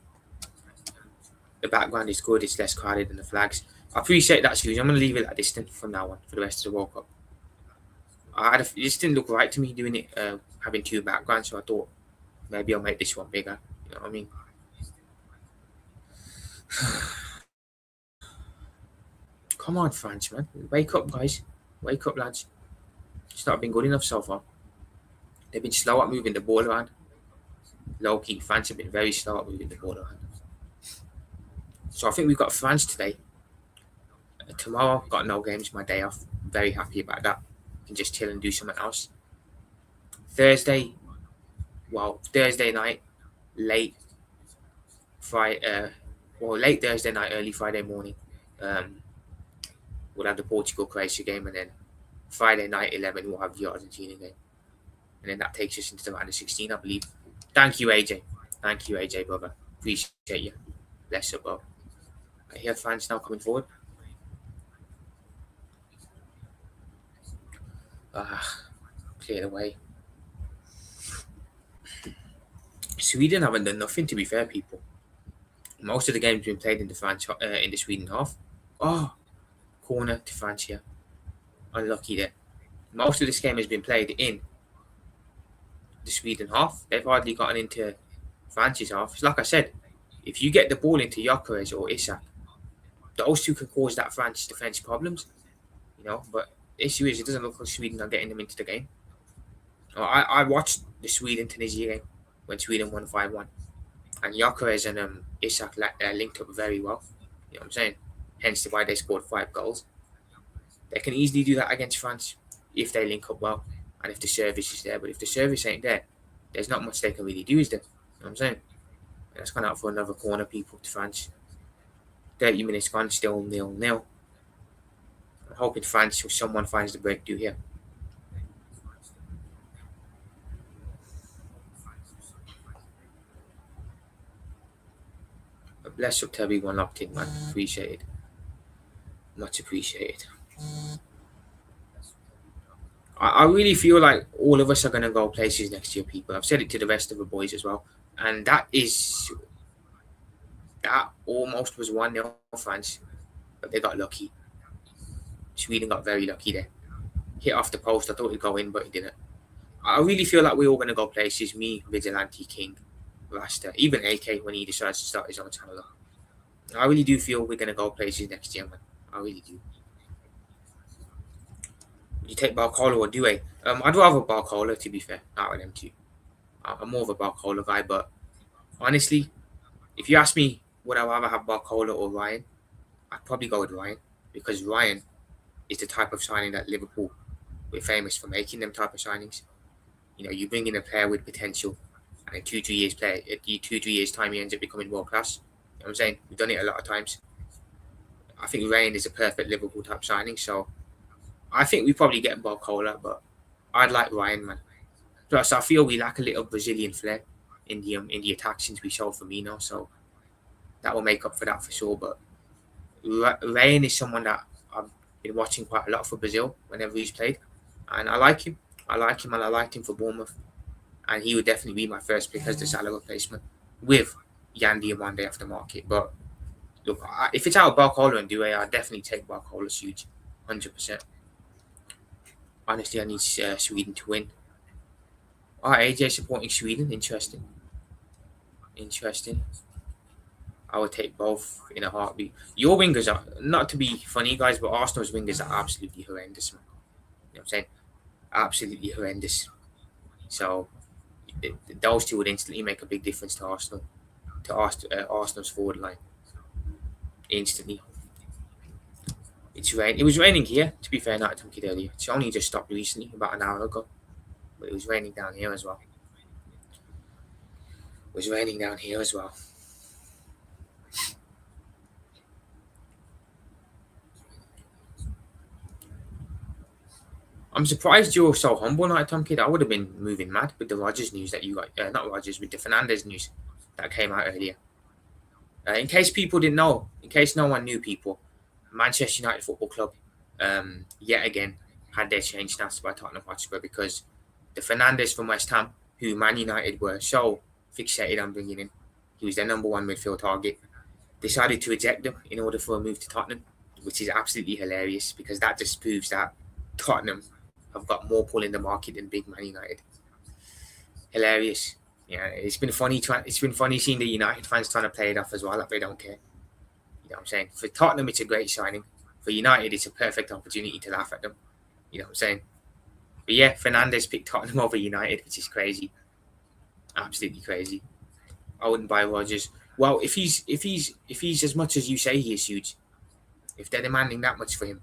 The background is good, it's less crowded than the flags. I appreciate that, Susie. I'm going to leave it at distant from now on for the rest of the World Cup. It just didn't look right to me doing it, having two backgrounds, so I thought maybe I'll make this one bigger. You know what I mean? Come on, France, man. Wake up, guys. Wake up, lads. It's not been good enough so far. They've been slow at moving the ball around. Low-key, France have been very slow at moving the ball around. So I think we've got France today. Tomorrow, got no games, my day off. Very happy about that. Can just chill and do something else. Thursday night, late Thursday night, early Friday morning. We'll have the Portugal-Croatia game, and then Friday night, 11, we'll have the Argentina game. And then that takes us into the round of 16, I believe. Thank you, AJ. Thank you, AJ, brother. Appreciate you. Bless you, bro. I hear fans now coming forward. Clear away. Sweden haven't done nothing, to be fair, people. Most of the games been played in the Sweden half. Oh, corner to France here. Unlucky there. Most of this game has been played in the Sweden half. They've hardly gotten into France's half. Like I said, if you get the ball into Gyökeres or Isak, those two can cause that France defense problems. You know, but the issue is it doesn't look like Sweden are getting them into the game. I watched the Sweden-Tunisia game when Sweden won 5-1. And Gyökeres and Isak linked up very well. You know what I'm saying? Hence why they scored 5 goals. They can easily do that against France if they link up well and if the service is there. But if the service ain't there, there's not much they can really do, is there? You know what I'm saying? That's gone out for another corner, people, to France. 30 minutes gone, still 0-0. I'm hoping France or someone finds the breakthrough here. Bless up to everyone locked in, man. Appreciate it. Much appreciated. I really feel like all of us are going to go places next year, people. I've said it to the rest of the boys as well. And that almost was 1-0 France. But they got lucky. Sweden got very lucky there. Hit off the post. I thought it'd go in, but it didn't. I really feel like we're all going to go places. Me, Vigilante, King, Rasta, even AK when he decides to start his own channel. I really do feel we're going to go places next year, man. I really do. Would you take Barcola or Due? I'd rather Barcola, to be fair, out of them two. I'm more of a Barcola guy, but honestly, if you ask me, would I rather have Barcola or Ryan? I'd probably go with Ryan because Ryan is the type of signing that Liverpool we're famous for making them type of signings. You know, you bring in a player with potential, and in 2 3 years play, 2 3 years time, he ends up becoming world class. You know what I'm saying? We've done it a lot of times. I think Ryan is a perfect Liverpool type signing, so I think we probably get Barcola, but I'd like Ryan, man. Plus, I feel we lack a little Brazilian flair in the attack since we sold Firmino, so that will make up for that for sure. But Ryan is someone that I've been watching quite a lot for Brazil whenever he's played, and I like him. I like him, and I liked him for Bournemouth, and he would definitely be my first pick as the Salah replacement with Yandy and one day off the market. But look, if it's out of Barcola and Due, I'd definitely take Barcola's huge, 100%. Honestly, I need Sweden to win. AJ supporting Sweden. Interesting. Interesting. I would take both in a heartbeat. Your wingers are, not to be funny, guys, but Arsenal's wingers are absolutely horrendous, man. You know what I'm saying? Absolutely horrendous. So those two would instantly make a big difference to Arsenal, to Arsenal's forward line. Instantly. It was raining here, to be fair, not at Tunkid earlier. It's only just stopped recently, about an hour ago. But it was raining down here as well. It was raining down here as well. I'm surprised you're so humble, Night Tom Kid. I would have been moving mad with the Rogers news that you got. Not Rogers, with the Fernandez news that came out earlier. In case people didn't know, in case no one knew, people, Manchester United Football Club, yet again, had their change snatched by Tottenham Hotspur because the Fernandez from West Ham, who Man United were so fixated on bringing in, he was their number one midfield target, decided to eject him in order for a move to Tottenham, which is absolutely hilarious because that just proves that Tottenham have got more pull in the market than big Man United. Hilarious. Yeah, it's been funny. It's been funny seeing the United fans trying to play it off as well, like they don't care. You know what I'm saying? For Tottenham, it's a great signing. For United, it's a perfect opportunity to laugh at them. You know what I'm saying? But yeah, Fernandez picked Tottenham over United, which is crazy. Absolutely crazy. I wouldn't buy Rodgers. Well, if he's as much as you say he is huge, if they're demanding that much for him,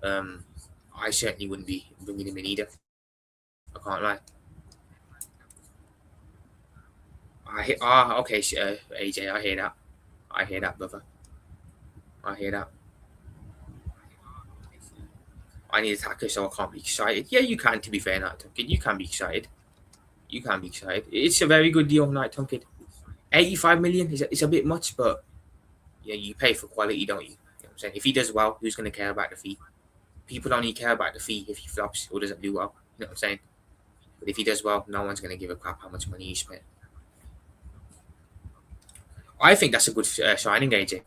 um, I certainly wouldn't be bringing him in either. I can't lie. Okay, AJ, I hear that. I hear that, brother. I hear that. I need attackers, so I can't be excited. Yeah, you can. To be fair, Night Tunkin, you can be excited. You can be excited. It's a very good deal, Night Tunkin. 85 million is a bit much, but yeah, you pay for quality, don't you? You know what I'm saying? If he does well, who's going to care about the fee? People only care about the fee if he flops or doesn't do well. You know what I'm saying? But if he does well, no one's going to give a crap how much money you spent. I think that's a good signing, AJ.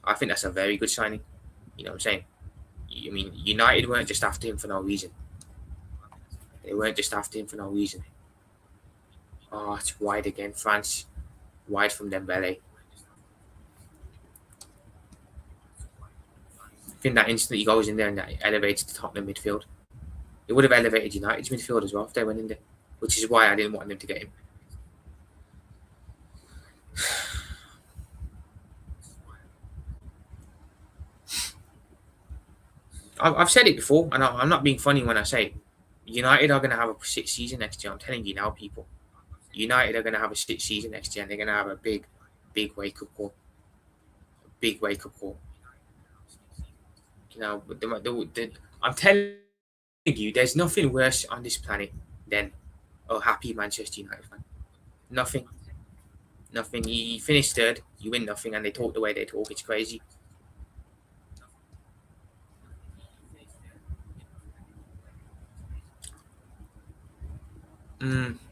I think that's a very good signing. You know what I'm saying? I mean, United weren't just after him for no reason. They weren't just after him for no reason. Oh, it's wide again. France, wide from Dembele. I think that instantly goes in there and that elevates the Tottenham midfield. It would have elevated United's midfield as well if they went in there, which is why I didn't want them to get him. I've said it before, and I'm not being funny when I say it. United are going to have a shit season next year. I'm telling you now, people. United are going to have a shit season next year, and they're going to have a big, big wake up call. Big wake up call. You know, I'm telling you, there's nothing worse on this planet than a happy Manchester United fan. Nothing. Nothing. You finish third, you win nothing, and they talk the way they talk. It's crazy.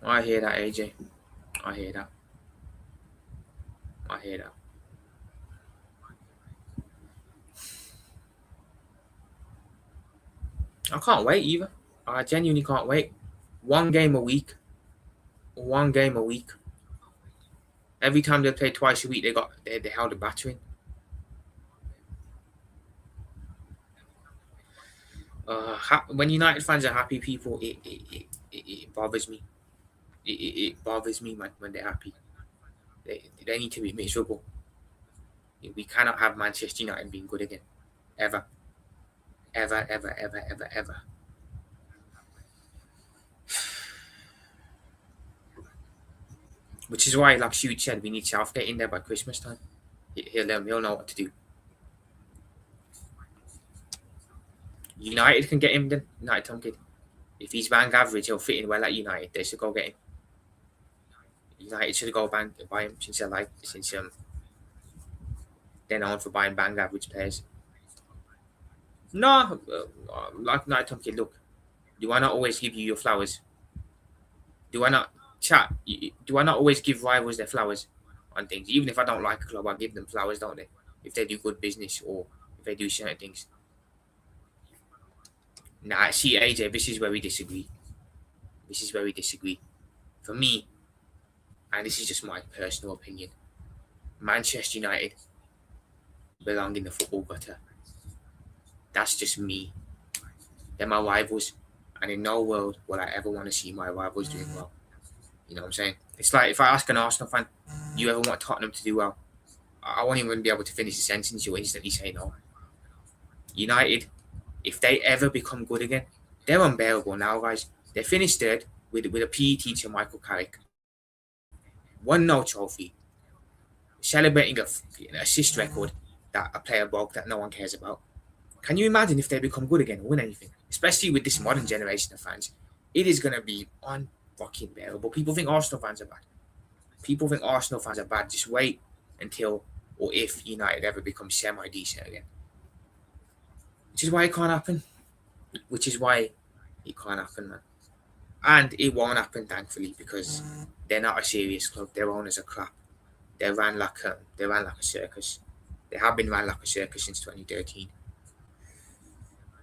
I hear that, AJ. I hear that. I hear that. I can't wait either. I genuinely can't wait. One game a week. One game a week. Every time they play twice a week, they held a battering. When United fans are happy, people, it bothers me. It bothers me, man, when they're happy. They need to be miserable. We cannot have Manchester United being good again. Ever. Ever, ever, ever, ever, ever. Which is why, like Shude said, we need Southgate in there by Christmas time. He'll know what to do. United can get him then. United Tom Kid. If he's bang average, he'll fit in well at United. They should go get him. United should go buy him since they're known for buying bang average players. No, like United Tom Kid. Look, do I not always give you your flowers? Do I not chat? Do I not always give rivals their flowers on things? Even if I don't like a club, I give them flowers, don't they? If they do good business or if they do certain things. Nah, see, AJ, this is where we disagree. This is where we disagree. For me, and this is just my personal opinion, Manchester United belong in the football gutter. That's just me. They're my rivals, and in no world will I ever want to see my rivals doing well. You know what I'm saying? It's like if I ask an Arsenal fan, "You ever want Tottenham to do well?" I won't even be able to finish the sentence. You'll instantly say no. United, if they ever become good again, they're unbearable now, guys. They finished third with a PE teacher, Michael Carrick. Won no trophy. Celebrating an assist record that a player broke that no one cares about. Can you imagine if they become good again or win anything? Especially with this modern generation of fans. It is going to be unfucking bearable. People think Arsenal fans are bad. People think Arsenal fans are bad. Just wait until or if United ever becomes semi-decent again. Which is why it can't happen. Which is why it can't happen, man. And it won't happen, thankfully, because they're not a serious club. Their owners are crap. They're ran like a circus. They have been ran like a circus since 2013.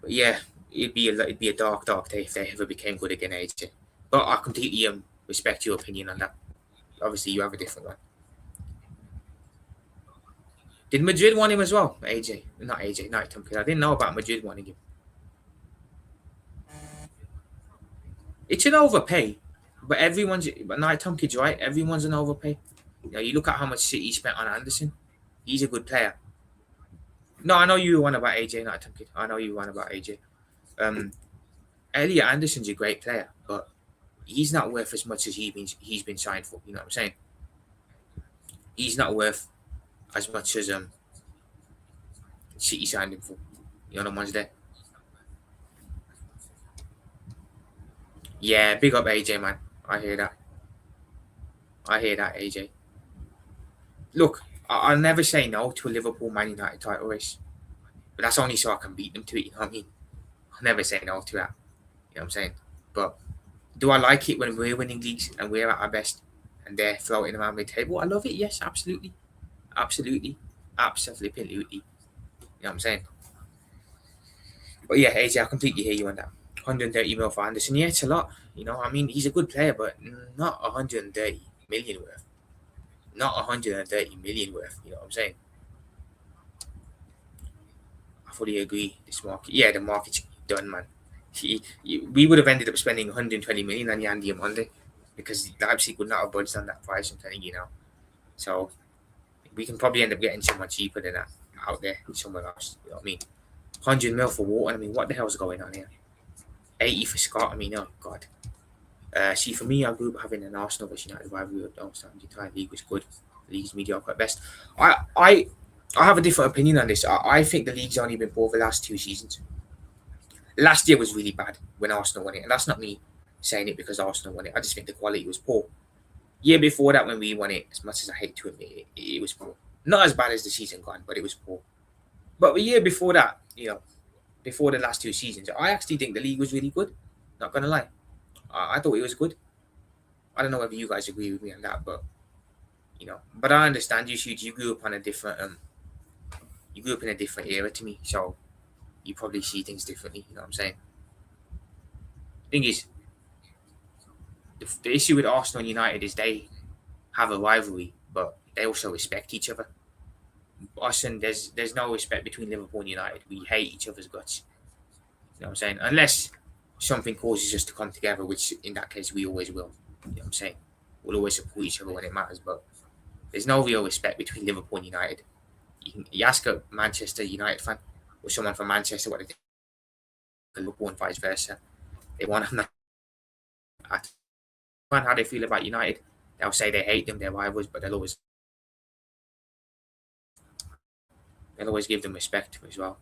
But yeah, it'd be a dark day if they ever became good again, AJ. But I completely respect your opinion on that. Obviously, you have a different one. Did Madrid want him as well, AJ? Not AJ, not Tom Kid. I didn't know about Madrid wanting him. It's an overpay, but not Tom Kid's right. Everyone's an overpay. You know, you look at how much City spent on Anderson. He's a good player. No, I know you were one about AJ, not Tom Kid. I know you were one about AJ. Elliot Anderson's a great player, but he's not worth as much as he's been signed for. You know what I'm saying? He's not worth as much as City signed him for. You know the ones there. Yeah, big up AJ, man. I hear that, AJ. Look, I'll never say no to a Liverpool Man United title race. But that's only so I can beat them to it, you know what I mean? I'll never say no to that. You know what I'm saying? But do I like it when we're winning leagues and we're at our best and they're floating around the table? I love it, yes, absolutely. Absolutely. Absolutely. You know what I'm saying? But yeah, AJ, I completely hear you on that. 130 mil for Anderson. Yeah, it's a lot. You know, I mean, he's a good player, but not 130 million worth. Not 130 million worth. You know what I'm saying? I fully agree. This market, yeah, the market's done, man. We would have ended up spending 120 million on Yandy Monday because Leipzig would not have budged on that price. I'm telling you now. So we can probably end up getting someone cheaper than that out there, somewhere else. You know what I mean? 100 mil for Wharton. I mean, what the hell's going on here? 80 for Scott. I mean, oh god. See, for me, I grew up having an Arsenal versus United rivalry. The entire league was good. The league's mediocre at best. I have a different opinion on this. I think the league's only been poor the last 2 seasons. Last year was really bad when Arsenal won it, and that's not me saying it because Arsenal won it. I just think the quality was poor. Year before that, when we won it, as much as I hate to admit it, it was poor. Not as bad as the season gone, but it was poor. But the year before that, you know, before the last 2 seasons, I actually think the league was really good. Not gonna lie, I thought it was good. I don't know whether you guys agree with me on that, but you know, but I understand you grew up on a different you grew up in a different era to me, so you probably see things differently. You know what I'm saying? Thing is, the issue with Arsenal and United is they have a rivalry, but they also respect each other. Us and there's no respect between Liverpool and United. We hate each other's guts. You know what I'm saying? Unless something causes us to come together, which in that case we always will. You know what I'm saying? We'll always support each other when it matters, but there's no real respect between Liverpool and United. You ask a Manchester United fan or someone from Manchester what they think of Liverpool and vice versa. They want them at how they feel about United. They'll say they hate them, they're rivals, but they'll always give them respect as well.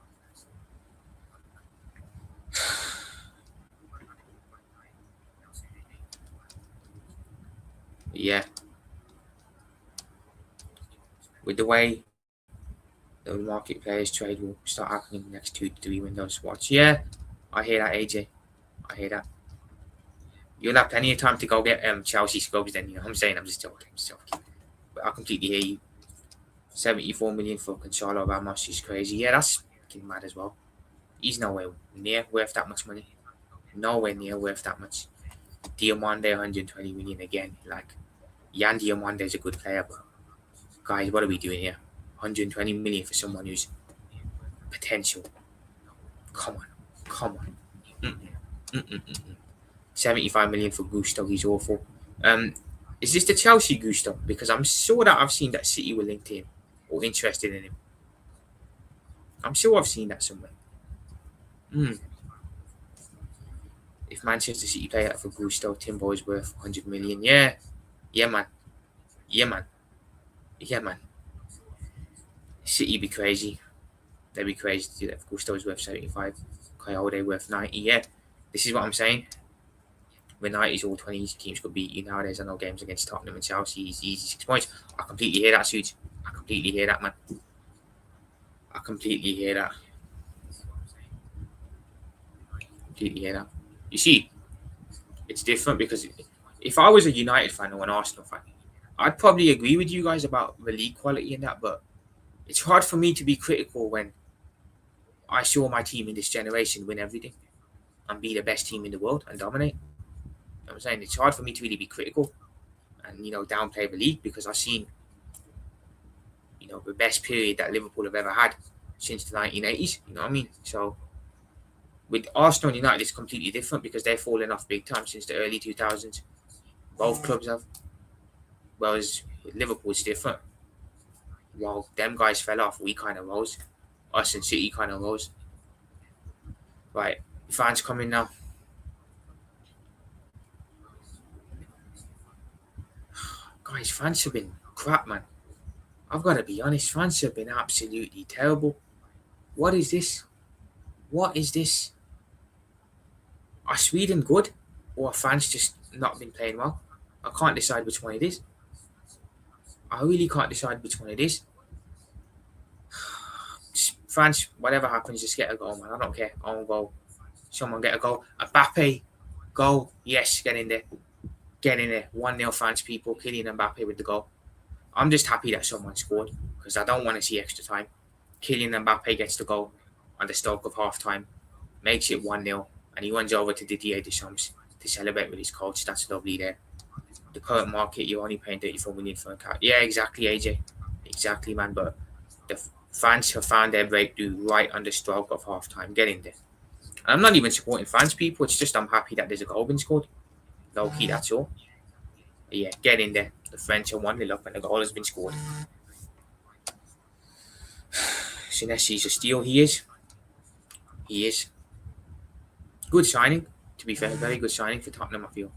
Yeah, with the way the market players trade will start happening in the next 2 to 3 windows. Watch. Yeah, I hear that, AJ. I hear that. You'll have plenty of time to go get Chelsea scrubs then, you know what I'm saying? I'm just joking. But I completely hear you. 74 million for Gonzalo Ramos is crazy. Yeah, that's fucking mad as well. He's nowhere near worth that much money. Nowhere near worth that much. Diomande 120 million again. Like, Yan Diomande is a good player, but guys, what are we doing here? 120 million for someone who's potential. Come on. Mm-mm. Mm-mm. 75 million for Gusto. He's awful. Is this the Chelsea Gusto? Because I'm sure that I've seen that City were linked to him or interested in him. I'm sure I've seen that somewhere. If Manchester City play that for Gusto, Timbo is worth 100 million. Yeah, man. City be crazy. They'd be crazy to do that. If Gusto is worth 75, Coyote worth 90. Yeah, this is what I'm saying. When 90s all 20s teams could beat you nowadays. I know games against Tottenham and Chelsea is easy 6 points. I completely hear that, Suits. I completely hear that, man. I completely hear that. You see, it's different because if I was a United fan or an Arsenal fan, I'd probably agree with you guys about the league quality and that, but it's hard for me to be critical when I saw my team in this generation win everything and be the best team in the world and dominate. You know what I'm saying? It's hard for me to really be critical and, downplay the league because I've seen, the best period that Liverpool have ever had since the 1980s. You know what I mean? So with Arsenal and United, it's completely different because they're falling off big time since the early 2000s. Both clubs have. Whereas with Liverpool, it's different. While them guys fell off, we kind of rose. Us and City kind of rose. Right, fans coming now. Guys, fans have been crap, man. I've got to be honest, fans have been absolutely terrible. What is this? Are Sweden good? Or are fans just not been playing well? I can't decide which one it is. I really can't decide which one it is. France, whatever happens, just get a goal, man. I don't care. Own goal. Someone get a goal. Mbappe, goal. Yes, get in there. 1-0 France, people. Kylian Mbappe with the goal. I'm just happy that someone scored because I don't want to see extra time. Kylian Mbappe gets the goal on the stroke of half time, makes it 1-0, and he runs over to Didier Deschamps to celebrate with his coach. That's lovely there. The current market, you're only paying 34 million for a car. Yeah, exactly, AJ. Exactly, man. But the fans have found their breakthrough right on the stroke of half time. Get in there. And I'm not even supporting fans, people. It's just I'm happy that there's a goal been scored. Low key, that's all. But yeah, get in there. The French are 1-0 up and the goal has been scored. Senesi's a steal. He is. Good signing, to be fair. Very good signing for Tottenham, I feel.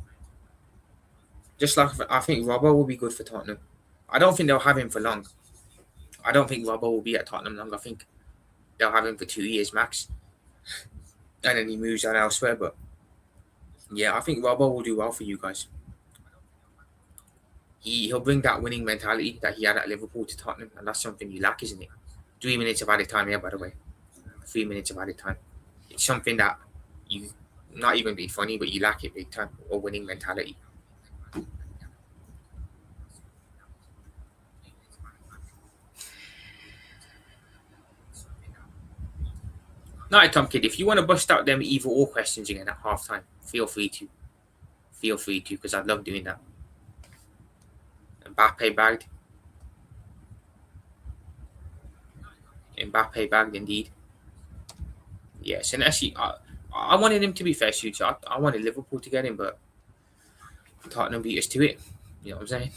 Just like I think Robbo will be good for Tottenham. I don't think they'll have him for long. I don't think Robbo will be at Tottenham long. I think they'll have him for 2 years max. And then he moves on elsewhere. But yeah, I think Robbo will do well for you guys. He'll bring that winning mentality that he had at Liverpool to Tottenham, and that's something you lack, isn't it? 3 minutes of added time here, by the way. 3 minutes of added time. It's something that you not even be funny, but you lack it big time, or winning mentality. Night Tom Kid, if you want to bust out them either or questions again at halftime, feel free to. Feel free to, because I love doing that. Mbappe bagged. Mbappe bagged indeed. Yes, and actually, I wanted him to be fair, huge. I wanted Liverpool to get him, but Tottenham beat us to it. You know what I'm saying?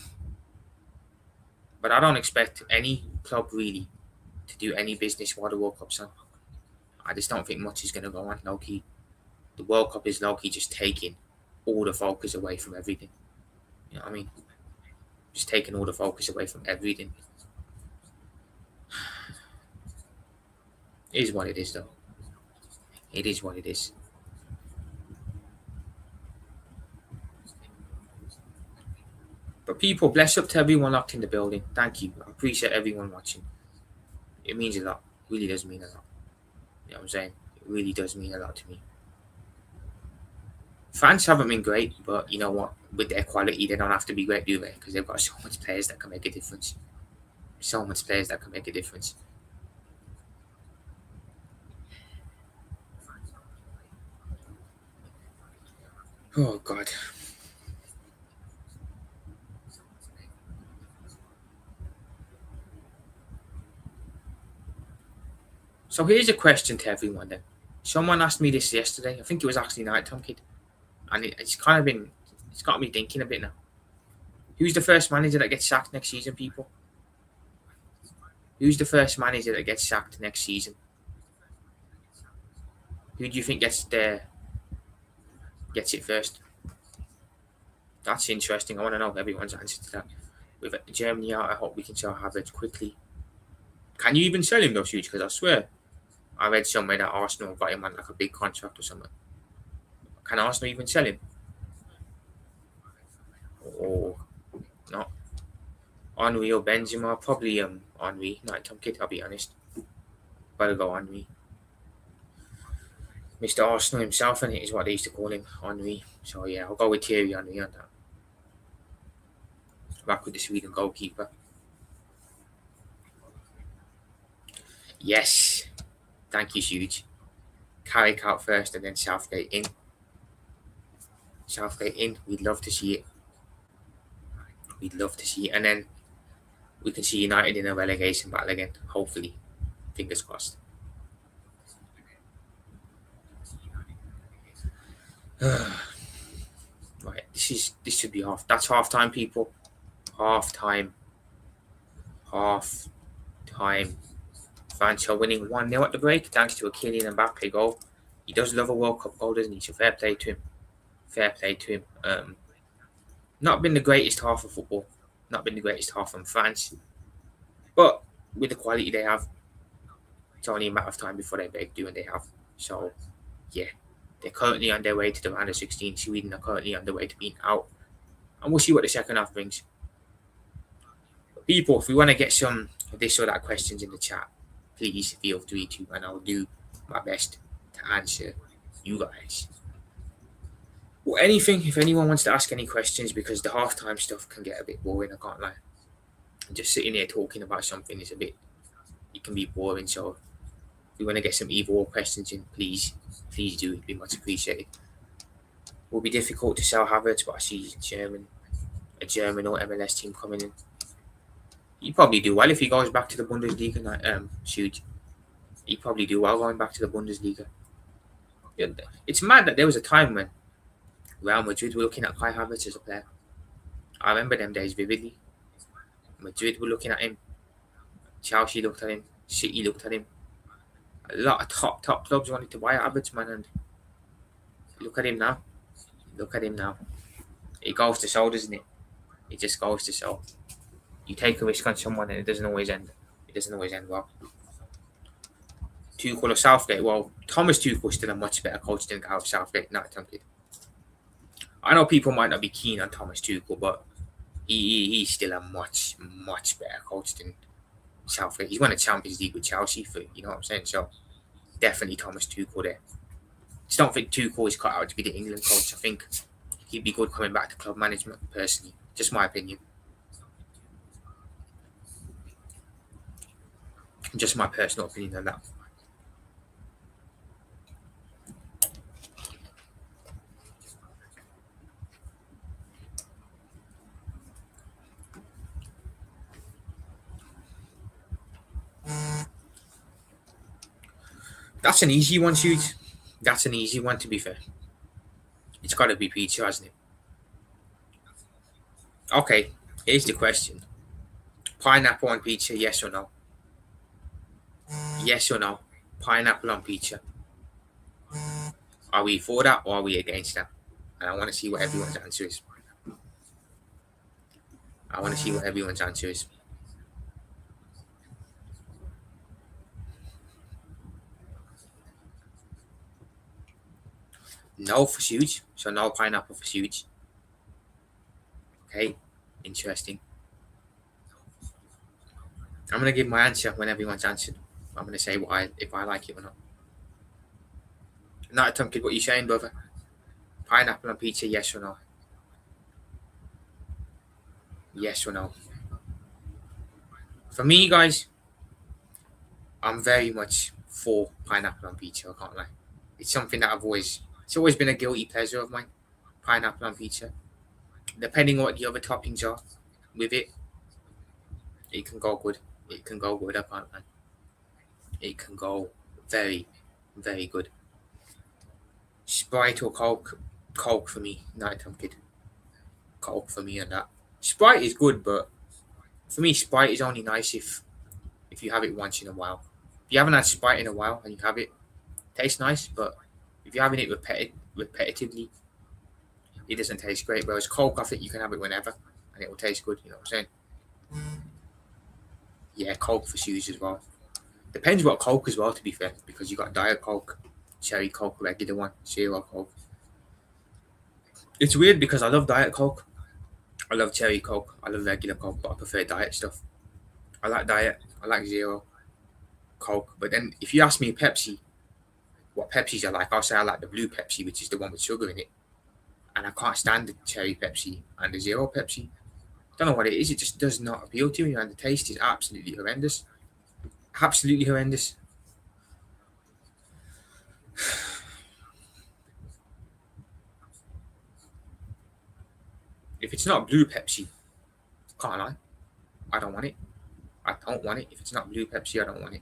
But I don't expect any club really to do any business while the World Cup's on. I just don't think much is going to go on, low key. The World Cup is low key just taking all the focus away from everything. You know what I mean? Just taking all the focus away from everything. It is what it is, though. It is what it is. But people, bless up to everyone locked in the building. Thank you. I appreciate everyone watching. It means a lot. It really does mean a lot. You know what I'm saying? It really does mean a lot to me. Fans haven't been great, but you know what? With their quality, they don't have to be great, do they? Because they've got so much players that can make a difference. So much players that can make a difference. Oh, God. So here's a question to everyone then. Someone asked me this yesterday. I think it was actually Night Tom Kid. And it's got me thinking a bit now. Who's the first manager that gets sacked next season, people? Who's the first manager that gets sacked next season? Who do you think gets it first? That's interesting. I want to know everyone's answer to that. With Germany out, I hope we can sell Havertz quickly. Can you even sell him though, huge? Because I swear, I read somewhere that Arsenal got him on like a big contract or something. Can Arsenal even sell him? Oh, no. Henry or Benzema? Probably Henry. No, Tom Kid, I'll be honest. Better go Henry. Mr. Arsenal himself, and it is what they used to call him, Henry. So yeah, I'll go with Thierry Henry on that. Back with the Sweden goalkeeper. Yes. Thank you, huge. Carrick out first and then Southgate in. Southgate in. We'd love to see it. We'd love to see it. And then we can see United in a relegation battle again. Hopefully. Fingers crossed. Right. This should be half. That's half time, people. Half time. Half time. France are winning 1-0 at the break thanks to a Kylian Mbappe goal. He does love a World Cup goal, doesn't he? So fair play to him. Fair play to him. Not been the greatest half of football. Not been the greatest half from France. But with the quality they have, it's only a matter of time before they break through, and they have. So, yeah. They're currently on their way to the round of 16. Sweden are currently on their way to being out. And we'll see what the second half brings. But people, if we want to get some of this or that questions in the chat, please feel free to, and I'll do my best to answer you guys. Or anything, if anyone wants to ask any questions, because the halftime stuff can get a bit boring, I can't lie. Just sitting here talking about something is it can be boring. So if you want to get some either or questions in, please do. It'd be much appreciated. It will be difficult to sell Havertz, but I see a German or MLS team coming in. He probably do well if he goes back to the Bundesliga. Shoot, he probably do well going back to the Bundesliga. It's mad that there was a time when Real Madrid were looking at Kai Havertz as a player. I remember them days vividly. Madrid were looking at him. Chelsea looked at him. City looked at him. A lot of top clubs wanted to buy Havertz, man, and look at him now. Look at him now. It goes to show, doesn't it? It just goes to show. You take a risk on someone and it doesn't always end. It doesn't always end well. Tuchel or Southgate? Well, Thomas Tuchel is still a much better coach than Gareth Southgate. Not tempted. I know people might not be keen on Thomas Tuchel, but he's still a much better coach than Southgate. He's won a Champions League with Chelsea for, you know what I'm saying? So definitely Thomas Tuchel there. Just don't think Tuchel is cut out to be the England coach. I think he'd be good coming back to club management, personally. Just my opinion. Just my personal opinion on that. That's an easy one, shoot. That's an easy one, to be fair. It's got to be pizza, hasn't it? Okay, here's the question. Pineapple on pizza, yes or no? Yes or no? Pineapple on pizza. Are we for that or are we against that? And I want to see what everyone's answer is. I want to see what everyone's answer is. No for huge, so no pineapple for huge. Okay, interesting. I'm gonna give my answer when everyone's answered. I'm gonna say if I like it or not. Not a tongue kid, what you saying, brother? Pineapple on pizza, yes or no? Yes or no? For me, guys, I'm very much for pineapple on pizza. I can't lie. It's something that it's always been a guilty pleasure of mine. Pineapple on pizza. Depending on what the other toppings are with it, it can go good. It can go good. I can't lie. It can go very, very good. Sprite or Coke? Coke for me. Night time kid. Coke for me and that. Sprite is good, but for me, Sprite is only nice if you have it once in a while. If you haven't had Sprite in a while and you have it, tastes nice, but if you're having it repetitively, it doesn't taste great. Whereas Coke, I think you can have it whenever and it will taste good. You know what I'm saying? Yeah, Coke for shoes as well. Depends what Coke as well, to be fair, because you got Diet Coke, Cherry Coke, regular one, Zero Coke. It's weird because I love Diet Coke. I love Cherry Coke. I love regular Coke, but I prefer Diet stuff. I like Diet. I like Zero Coke. But then if you ask me Pepsi, what Pepsis I like, I'll say I like the blue Pepsi, which is the one with sugar in it. And I can't stand the cherry Pepsi and the Zero Pepsi. Don't know what it is. It just does not appeal to me, and the taste is absolutely horrendous. Absolutely horrendous. If it's not blue Pepsi, can't lie, I don't want it. I don't want it. If it's not blue Pepsi, I don't want it.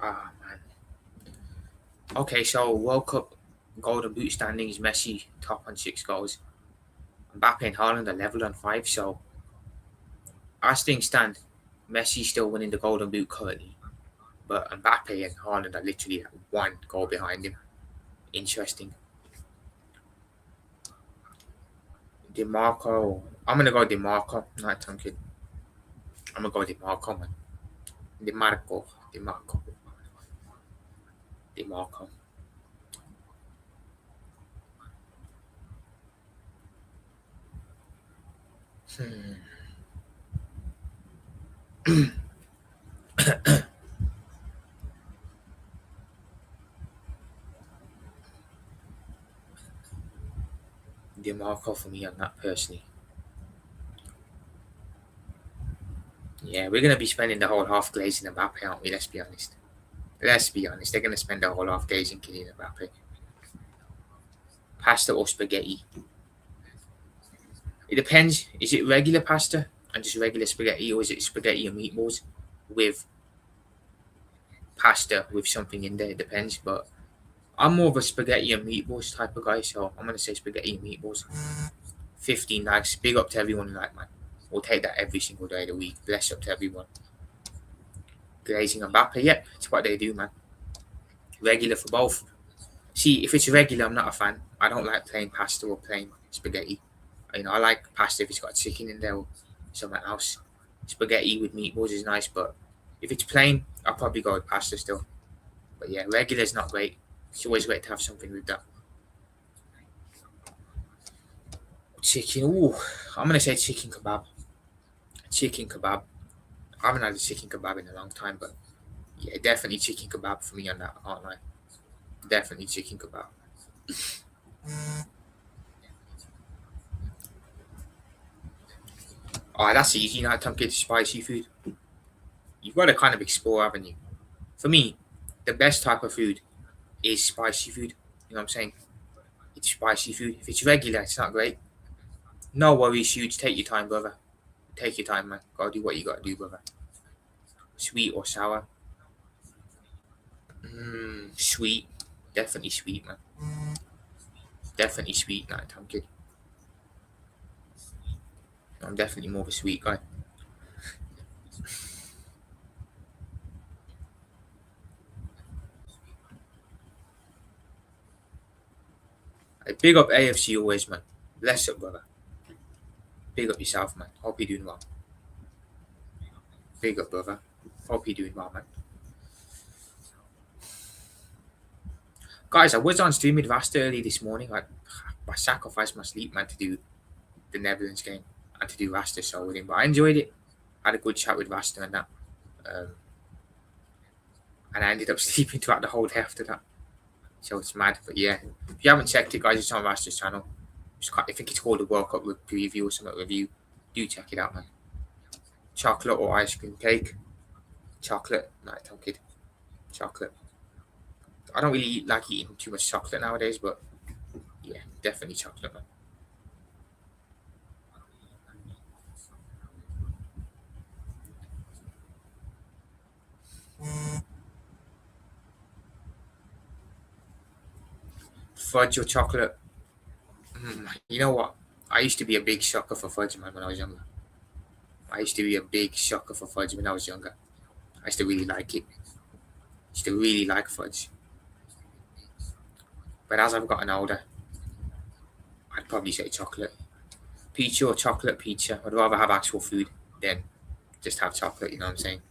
Ah, man. Okay, so World Cup Golden Boot standings: Messi top on 6 goals. Mbappe and Haaland are level on 5. So as things stand, Messi's still winning the Golden Boot currently, but Mbappe and Haaland are literally 1 goal behind him. Interesting. DeMarco. I'm gonna go DeMarco. Not Tom Kid. I'm gonna go DeMarco, man. DeMarco. DeMarco. DeMarco. Hmm. DeMarco for me on that personally. Yeah, we're gonna be spending the whole half glazing Mbappe, aren't we? Let's be honest. Let's be honest. They're gonna spend the whole half glazing Kylian Mbappe. Pasta or spaghetti? It depends. Is it regular pasta and just regular spaghetti, or is it spaghetti and meatballs with pasta with something in there? It depends, but I'm more of a spaghetti and meatballs type of guy, so I'm gonna say spaghetti and meatballs. 15 likes. Big up to everyone who like, man. We'll take that every single day of the week. Bless up to everyone. Glazing and Mbappe, yeah, it's what they do, man. Regular for both. See, if it's regular, I'm not a fan. I don't like plain pasta or plain spaghetti. I like pasta if it's got chicken in there or something else. Spaghetti with meatballs is nice, but if it's plain, I'll probably go with pasta still. But yeah, regular is not great. It's always great to have something with that. Chicken, ooh, I'm gonna say chicken kebab. Chicken kebab. I haven't had a chicken kebab in a long time, but yeah, definitely chicken kebab for me on that. I can't lie. Definitely chicken kebab. Oh, that's easy. Now time to get spicy food. You've got to kind of explore, haven't you? For me, the best type of food is spicy food. You know what I'm saying? It's spicy food. If it's regular, it's not great. No worries, huge. Take your time, brother. Take your time, man. Gotta do what you gotta do, brother. Sweet or sour? Sweet. Definitely sweet, man. Definitely sweet, night time kid. I'm definitely more of a sweet guy. Big up AFC always, man. Bless up, brother. Big up yourself, man. Hope you're doing well. Big up, brother. Hope you're doing well, man. Guys, I was on stream with Vasta early this morning. I sacrificed my sleep, man, to do the Netherlands game and to do Vasta so with him. But I enjoyed it. Had a good chat with Vasta and that. Um, and I ended up sleeping throughout the whole day after that. So it's mad. But yeah, if you haven't checked it, guys, it's on Vasta's channel. I think it's called the World Cup Preview or something review. Do check it out, man. Chocolate or ice cream cake? Chocolate. Nighttime kid. Chocolate. I don't really like eating too much chocolate nowadays, but yeah, definitely chocolate, man. Fudge or chocolate? You know what? I used to be a big sucker for fudge, man, when I was younger. I used to be a big sucker for fudge when I was younger. I used to really like it. I used to really like fudge. But as I've gotten older, I'd probably say chocolate. Pizza or chocolate pizza. I'd rather have actual food than just have chocolate, you know what I'm saying?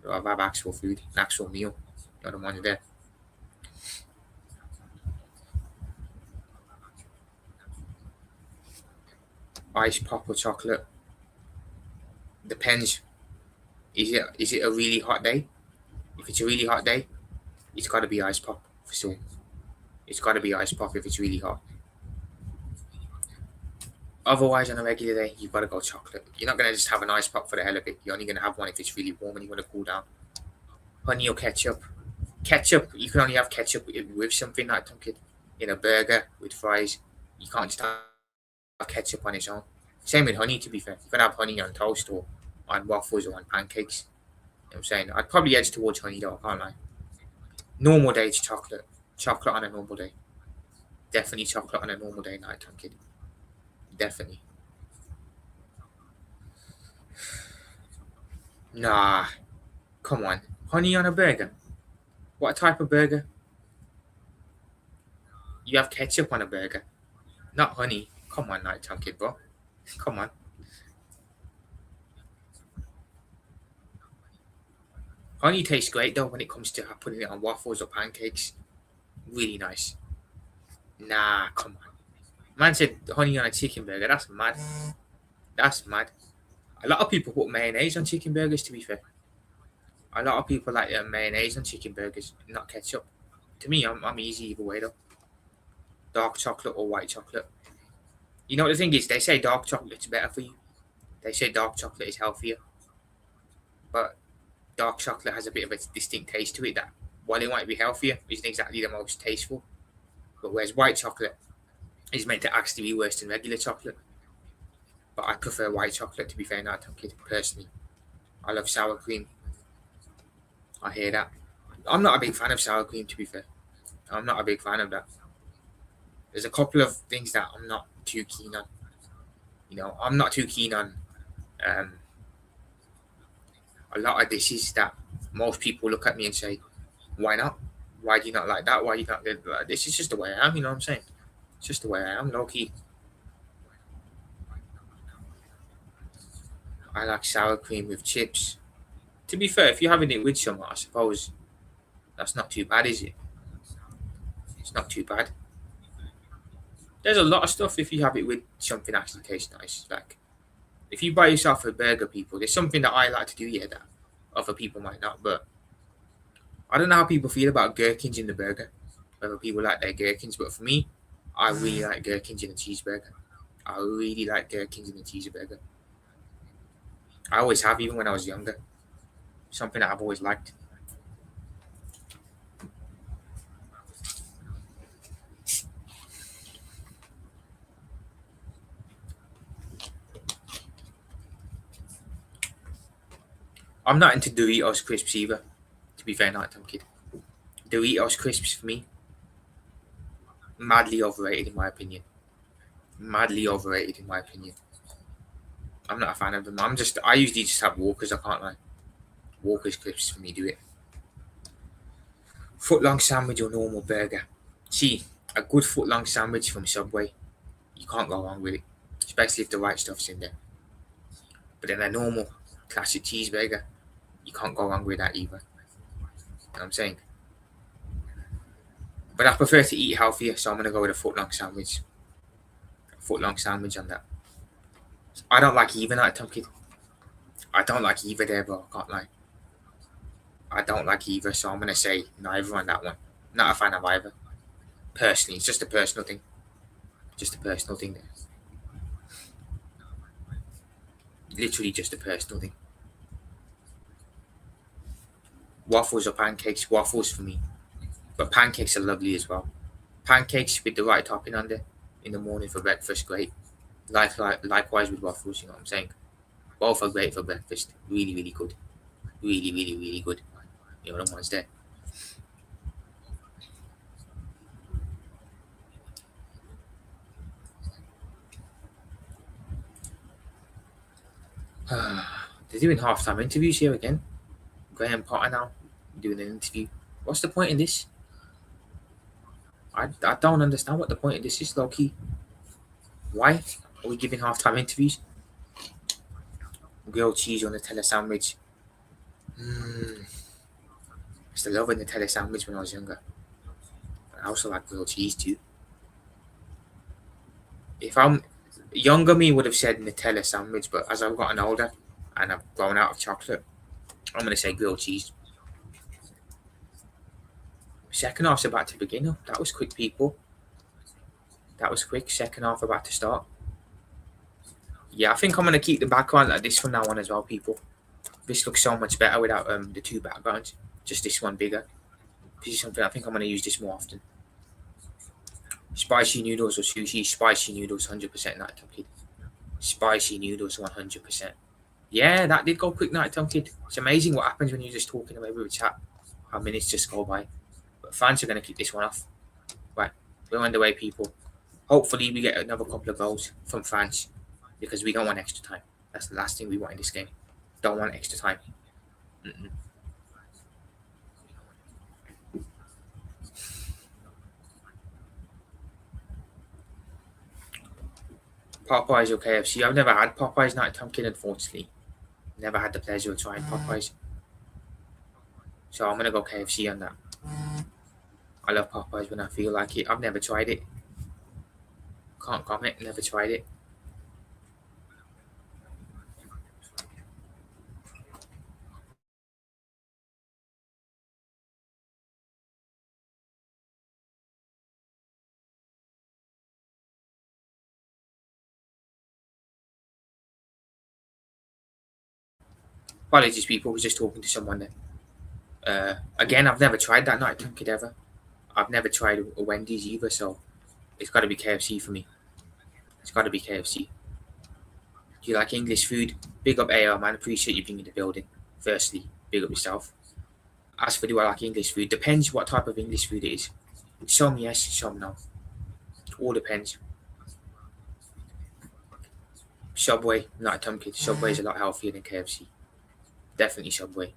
I'd rather have actual food, an actual meal. You know what I'm there. Ice pop or chocolate? Depends. Is it a really hot day? If it's a really hot day, it's got to be ice pop for sure. It's got to be ice pop if it's really hot. Otherwise, on a regular day, you've got to go chocolate. You're not going to just have an ice pop for the hell of it. You're only going to have one if it's really warm and you want to cool down. Honey or ketchup? Ketchup, you can only have ketchup with something like it in a burger with fries. You can't just have ketchup on its own. Same with honey, to be fair. You can have honey on toast or on waffles or on pancakes. You know what I'm saying? I'd probably edge towards honey though, I can't lie. Normal day, it's chocolate. Chocolate on a normal day. Definitely chocolate on a normal day, nighttime kid. Definitely. Nah, come on. Honey on a burger? What type of burger? You have ketchup on a burger, not honey. Come on, nighttime kid, bro. Come on. Honey tastes great though when it comes to putting it on waffles or pancakes. Really nice. Nah, come on. Man said honey on a chicken burger. That's mad. That's mad. A lot of people put mayonnaise on chicken burgers, to be fair. A lot of people like mayonnaise on chicken burgers, not ketchup. To me, I'm easy either way though. Dark chocolate or white chocolate. You know what the thing is? They say dark chocolate's better for you. They say dark chocolate is healthier. But dark chocolate has a bit of a distinct taste to it that, while it might be healthier, isn't exactly the most tasteful. But whereas white chocolate is meant to actually be worse than regular chocolate. But I prefer white chocolate, to be fair, not kid personally. I love sour cream. I hear that. I'm not a big fan of sour cream, to be fair. I'm not a big fan of that. There's a couple of things that I'm not too keen on. I'm not too keen on um, a lot of dishes that most people look at me and say, why not? Why do you not like that? Why you not like this? Is just the way I am, you know what I'm saying? It's just the way I am, low key. I like sour cream with chips. To be fair, if you're having it with someone, I suppose that's not too bad, is it? It's not too bad. There's a lot of stuff if you have it with something that actually tastes nice. Like if you buy yourself a burger, people, there's something that I like to do, yeah, that other people might not. But I don't know how people feel about gherkins in the burger. Whether people like their gherkins, but for me, I really like gherkins in a cheeseburger. I really like gherkins in a cheeseburger. I always have, even when I was younger. Something that I've always liked. I'm not into Doritos crisps either. To be fair, Nighttime Kid. Doritos crisps for me, madly overrated in my opinion. Madly overrated in my opinion. I'm not a fan of them. I usually just have Walkers. I can't lie. Walkers crisps for me do it. Footlong sandwich or normal burger. See, a good footlong sandwich from Subway, you can't go wrong with it, especially if the right stuff's in there. But then a normal classic cheeseburger, you can't go wrong with that either. You know what I'm saying? But I prefer to eat healthier, so I'm gonna go with a footlong sandwich. A footlong sandwich on that. I don't like either Nighttime Kid. I don't like either there, bro. I can't lie. I don't like either, so I'm gonna say neither on that one. Not a fan of either. Personally, it's just a personal thing. Just a personal thing there. Literally just a personal thing. Waffles or pancakes? Waffles for me. But pancakes are lovely as well. Pancakes with the right topping on there in the morning for breakfast, great. Likewise with waffles, you know what I'm saying? Both are great for breakfast. Really, really good. Really, really, really good. You know the ones there. They're doing halftime interviews here again. Graham Potter now doing an interview. What's the point in this? I don't understand what the point of this is, low key. Why are we giving halftime interviews? Grilled cheese on the Nutella sandwich. I used to love a Nutella sandwich when I was younger. I also like grilled cheese too. If I'm younger, me would have said Nutella sandwich, but as I've gotten older and I've grown out of chocolate, I'm gonna say grilled cheese. Second half's about to begin. Oh, that was quick, people. That was quick. Second half about to start. Yeah, I think I'm gonna keep the background like this from now on as well, people. This looks so much better without the two backgrounds. Just this one bigger. This is something I think I'm gonna use this more often. Spicy noodles or sushi? Spicy noodles, 100% Nighttime Kid. Spicy noodles, 100%. Yeah, that did go quick, Nighttime Kid. It's amazing what happens when you're just talking away with a chat. How minutes just go by. But fans are going to keep this one off. Right, we're underway, people. Hopefully we get another couple of goals from fans because we don't want extra time. That's the last thing we want in this game. Don't want extra time. Popeyes or KFC? I've never had Popeyes, Nighttime Kid, unfortunately. Never had the pleasure of trying Popeyes. So I'm going to go KFC on that. I love Popeyes when I feel like it. I've never tried it. Can't comment, never tried it. Apologies, people. I was just talking to someone there. Again, I've never tried that Nighttime Kid ever. I've never tried a Wendy's either, so it's got to be KFC for me. It's got to be KFC. Do you like English food? Big up AR, man. Appreciate you being in the building. Firstly, big up yourself. As for do I like English food? Depends what type of English food it is. Some yes, some no. It all depends. Subway, Nighttime Kid. Subway is a lot healthier than KFC. Definitely Subway.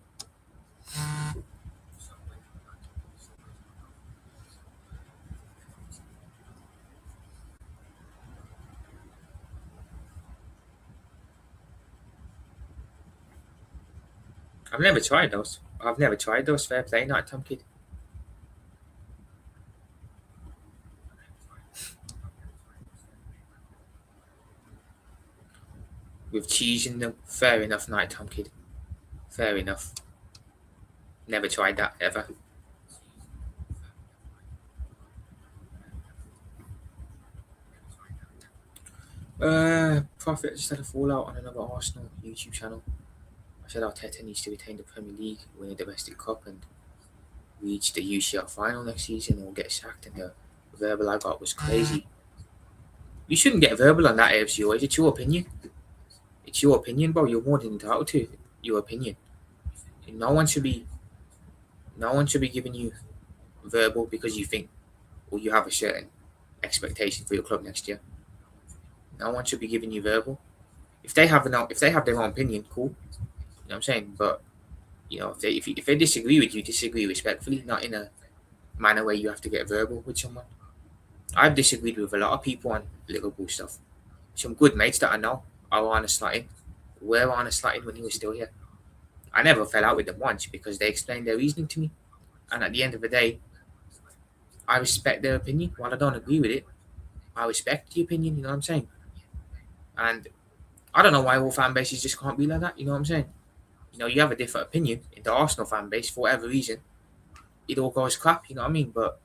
I've never tried those. Fair play, Nighttime Kid. With cheese in them. Fair enough, Nighttime Kid. Fair enough. Never tried that ever. Prophet just had a fallout on another Arsenal YouTube channel. I said Arteta needs to retain the Premier League, win a domestic cup, and reach the UCL final next season, or get sacked. And the verbal I got was crazy. You shouldn't get verbal on that, AFCO. It's your opinion. It's your opinion, bro. You're more than entitled to your opinion. No one should be giving you verbal because you think or you have a certain expectation for your club next year. No one should be giving you verbal. If they have their own opinion, cool. You know what I'm saying? But if they disagree with you, disagree respectfully, not in a manner where you have to get verbal with someone. I've disagreed with a lot of people on Liverpool stuff. Some good mates that I know are on a slotting. Were on a slotting when he was still here. I never fell out with them once because they explained their reasoning to me. And at the end of the day, I respect their opinion. While I don't agree with it, I respect the opinion, you know what I'm saying? And I don't know why all fan bases just can't be like that, you know what I'm saying? You have a different opinion in the Arsenal fan base for whatever reason. It all goes crap, you know what I mean? But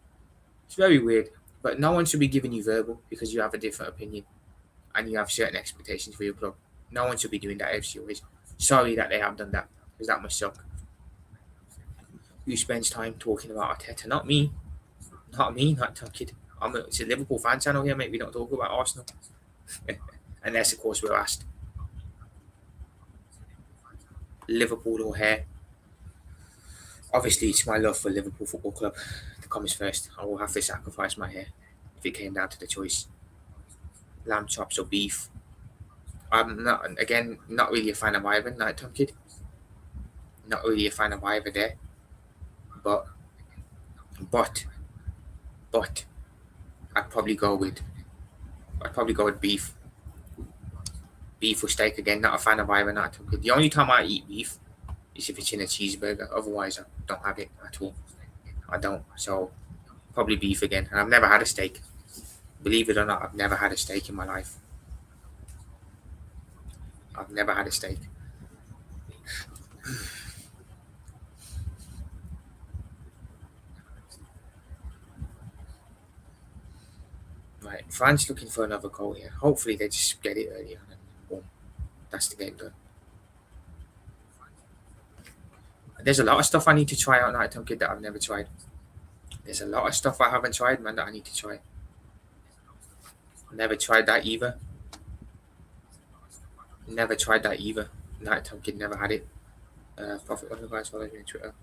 it's very weird. But no one should be giving you verbal because you have a different opinion and you have certain expectations for your club. No one should be doing that FC always. Sorry that they have done that because that must suck. Who spends time talking about Arteta? Not me. Not Tom Kid. It's a Liverpool fan channel here, mate. We don't talk about Arsenal. Unless, of course, we're asked. Liverpool or hair. Obviously, it's my love for Liverpool Football Club that comes first. I will have to sacrifice my hair if it came down to the choice. Lamb chops or beef. I'm not really a fan of either, like Tom Kid. Not really a fan of either there. But I'd probably go with beef. Beef or steak again. Not a fan of either, not Tom Kid. The only time I eat beef is if it's in a cheeseburger. Otherwise, I don't have it at all. I don't. So probably beef again. And I've never had a steak. Believe it or not, I've never had a steak in my life. I've never had a steak. Right, France looking for another goal here. Hopefully they just get it early on and boom. That's the game done. There's a lot of stuff I need to try out now, Tom Kid, that I've never tried. There's a lot of stuff I haven't tried, man, that I need to try. Never tried that either. Never tried that either. Night Tom Kid never had it. Prophet, one of the guys follows me on Twitter.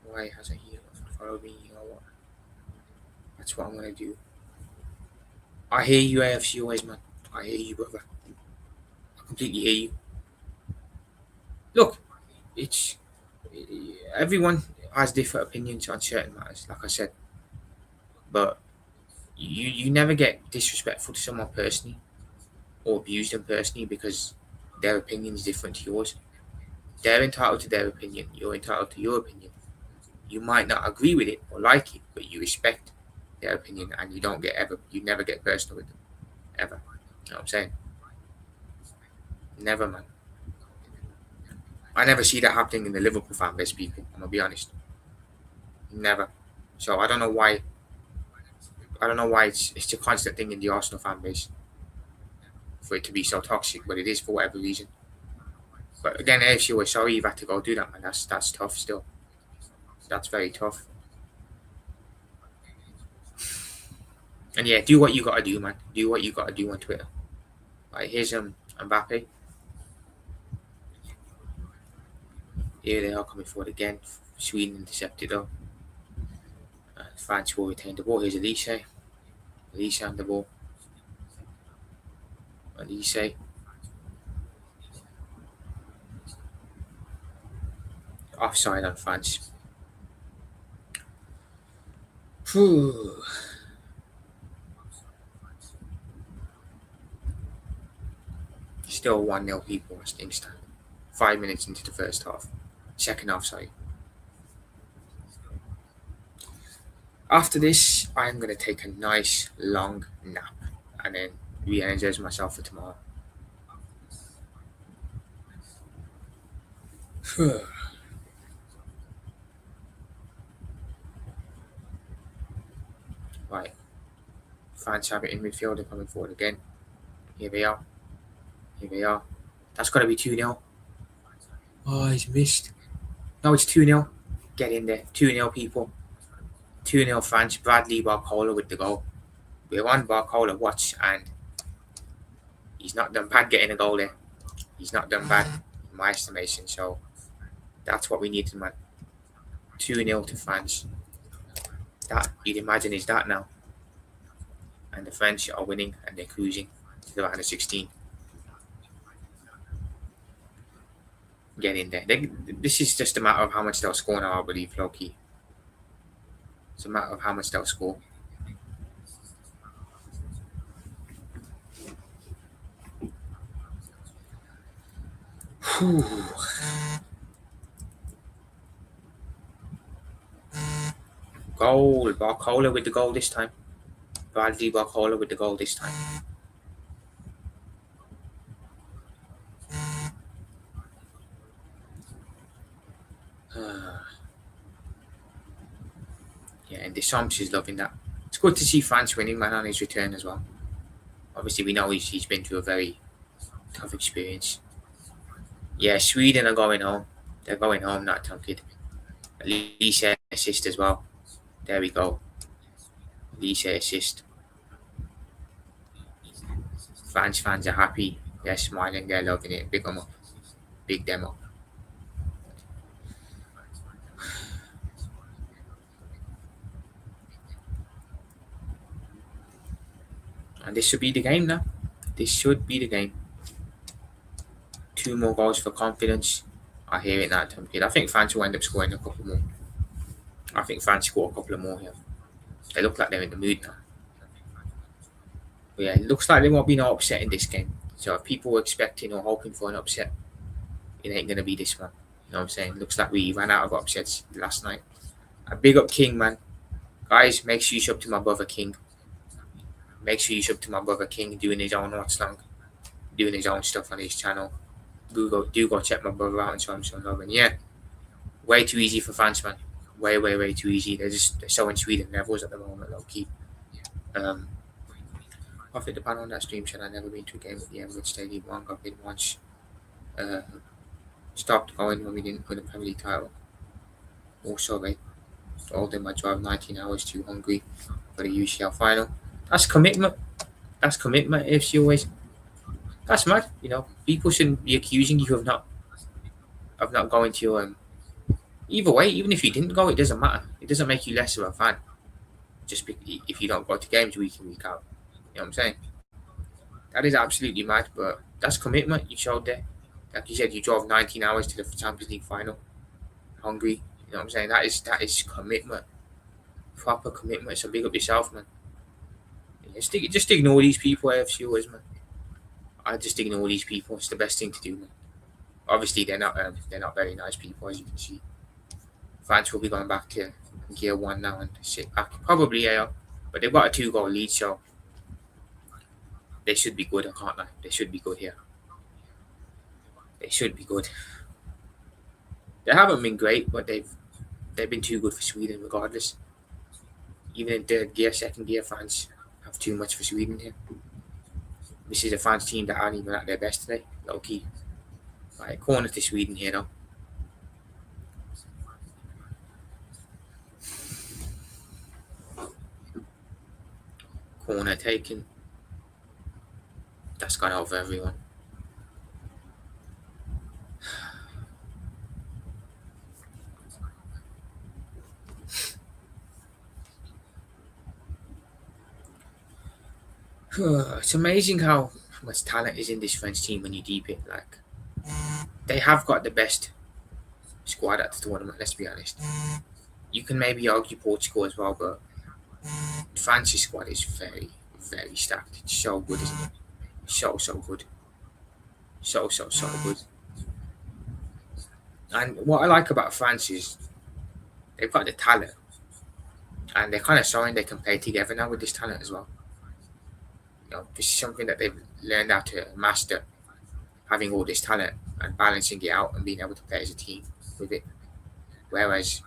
Why hasn't he followed me? You know what? That's what I'm gonna do. I hear you, AFC always, man. I hear you, brother. I completely hear you. Look, it's everyone has different opinions on certain matters, like I said. But you never get disrespectful to someone personally or abuse them personally because their opinion is different to yours. They're entitled to their opinion. You're entitled to your opinion. You might not agree with it or like it, but you respect their opinion and you never get personal with them. Ever. You know what I'm saying? Never, man. I never see that happening in the Liverpool fan base, people. I'm gonna be honest. Never. So I don't know why. It's a constant thing in the Arsenal fan base for it to be so toxic, but it is for whatever reason. But again, AFC, we're sorry you've had to go do that, man. That's tough still. That's very tough. And yeah, do what you gotta do, man. Do what you gotta do on Twitter. Right, here's Mbappe. Here they are coming forward again. Sweden intercepted though. France will retain the ball. Here's Elise. Elise on the ball. Elise. Offside on France. Whew. Still 1-0 people as things stand. 5 minutes into the first half. Second half, sorry. After this, I'm going to take a nice long nap and then re-energize myself for tomorrow. Right. France have it in midfield. They're coming forward again. Here they are. That's got to be 2-0. Oh, he's missed. No, it's 2-0. Get in there. 2-0, people. 2-0 France. Bradley Barcola with the goal. We're on Barcola watch, and he's not done bad getting a goal there. He's not done bad, in my estimation. So, That's what we needed, man. 2-0 to France. That, you'd imagine, is that now. And the French are winning and they're cruising to the round of 16. Get in there. This is just a matter of how much they'll score now, I believe, low-key. It's a matter of how much they'll score. Whew. Goal. Barcola with the goal this time. Bradley Barcola with the goal this time. Yeah, and Deschamps is loving that. It's good to see France winning, man, on his return as well. Obviously, we know he's been through a very tough experience. Yeah, Sweden are going home. They're going home, not Tom Kid. Lisa assist as well. There we go. Lisa assist. Fans are happy. They're smiling. They're loving it. Big them up. Big them up. And this should be the game now. This should be the game. 2 more goals for confidence. I hear it now, Tom Kid. I think France will end up scoring a couple more. I think France score a couple of more here. They look like they're in the mood now. But yeah, it looks like there won't be no upset in this game. So if people were expecting or hoping for an upset, it ain't going to be this one. You know what I'm saying? Looks like we ran out of upsets last night. A big up King, man. Guys, make sure you sub to my brother King. Make sure you sub to my brother King doing his own Watchalong, doing his own stuff on his channel. Do go check my brother out and show him some love. And yeah, way too easy for fans, man. Way too easy. They're showing Sweden levels at the moment, low key. I've hit the ban on that stream, said I've never been to a game at the Emirates Stadium. One got bid once. Stopped going when we didn't win the Premier League title. Also, they told them I drive 19 hours to Hungary for the UCL final. That's commitment. That's commitment, AFC always. That's mad, you know. People shouldn't be accusing you of not going to either way, even if you didn't go, it doesn't matter. It doesn't make you less of a fan. Just if you don't go to games week in, week out. You know what I'm saying? That is absolutely mad, but that's commitment you showed there. Like you said, you drove 19 hours to the Champions League final. Hungry. You know what I'm saying? That is commitment. Proper commitment. So big up yourself, man. Just ignore these people, AFC always, man. I just ignore these people. It's the best thing to do, man. Obviously, they're not very nice people, as you can see. France will be going back to gear 1 now and sit back. Probably, yeah. But they've got a 2-goal lead, so they should be good. I can't lie. They should be good here. They should be good. They haven't been great, but they've been too good for Sweden regardless. Even in third gear, second gear, France have too much for Sweden here. This is a France team that aren't even at their best today, low key. Right, corner to Sweden here now. Corner taken. That's gone over everyone. It's amazing how much talent is in this French team when you deep it. Like, they have got the best squad at the tournament, let's be honest. You can maybe argue Portugal as well, but France's squad is very, very stacked. It's so good, isn't it? So good. So good. And what I like about France is they've got the talent. And they're kind of showing they can play together now with this talent as well. You know, this is something that they've learned how to master, having all this talent and balancing it out and being able to play as a team with it. Whereas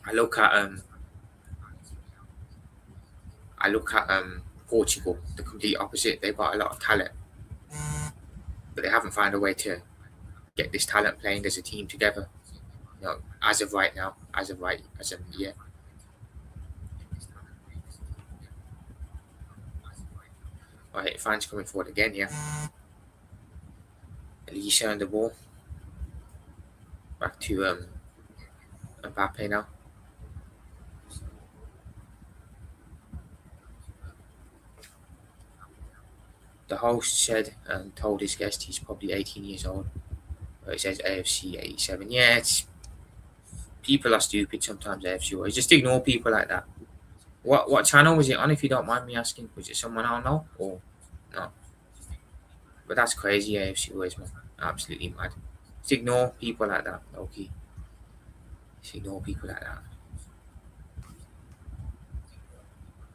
I look at Portugal, the complete opposite. They've got a lot of talent, but they haven't found a way to get this talent playing as a team together. You know, as of right now, yeah. Right, fans coming forward again, yeah. Elisa on the ball. Back to Mbappe now. The host said and told his guest he's probably 18 years old. It says AFC 87. Yeah, it's people are stupid sometimes. AFC always just ignore people like that. What channel was it on? If you don't mind me asking, was it someone I know or no? But that's crazy. AFC always, man, absolutely mad. Just ignore people like that. Okay, just ignore people like that.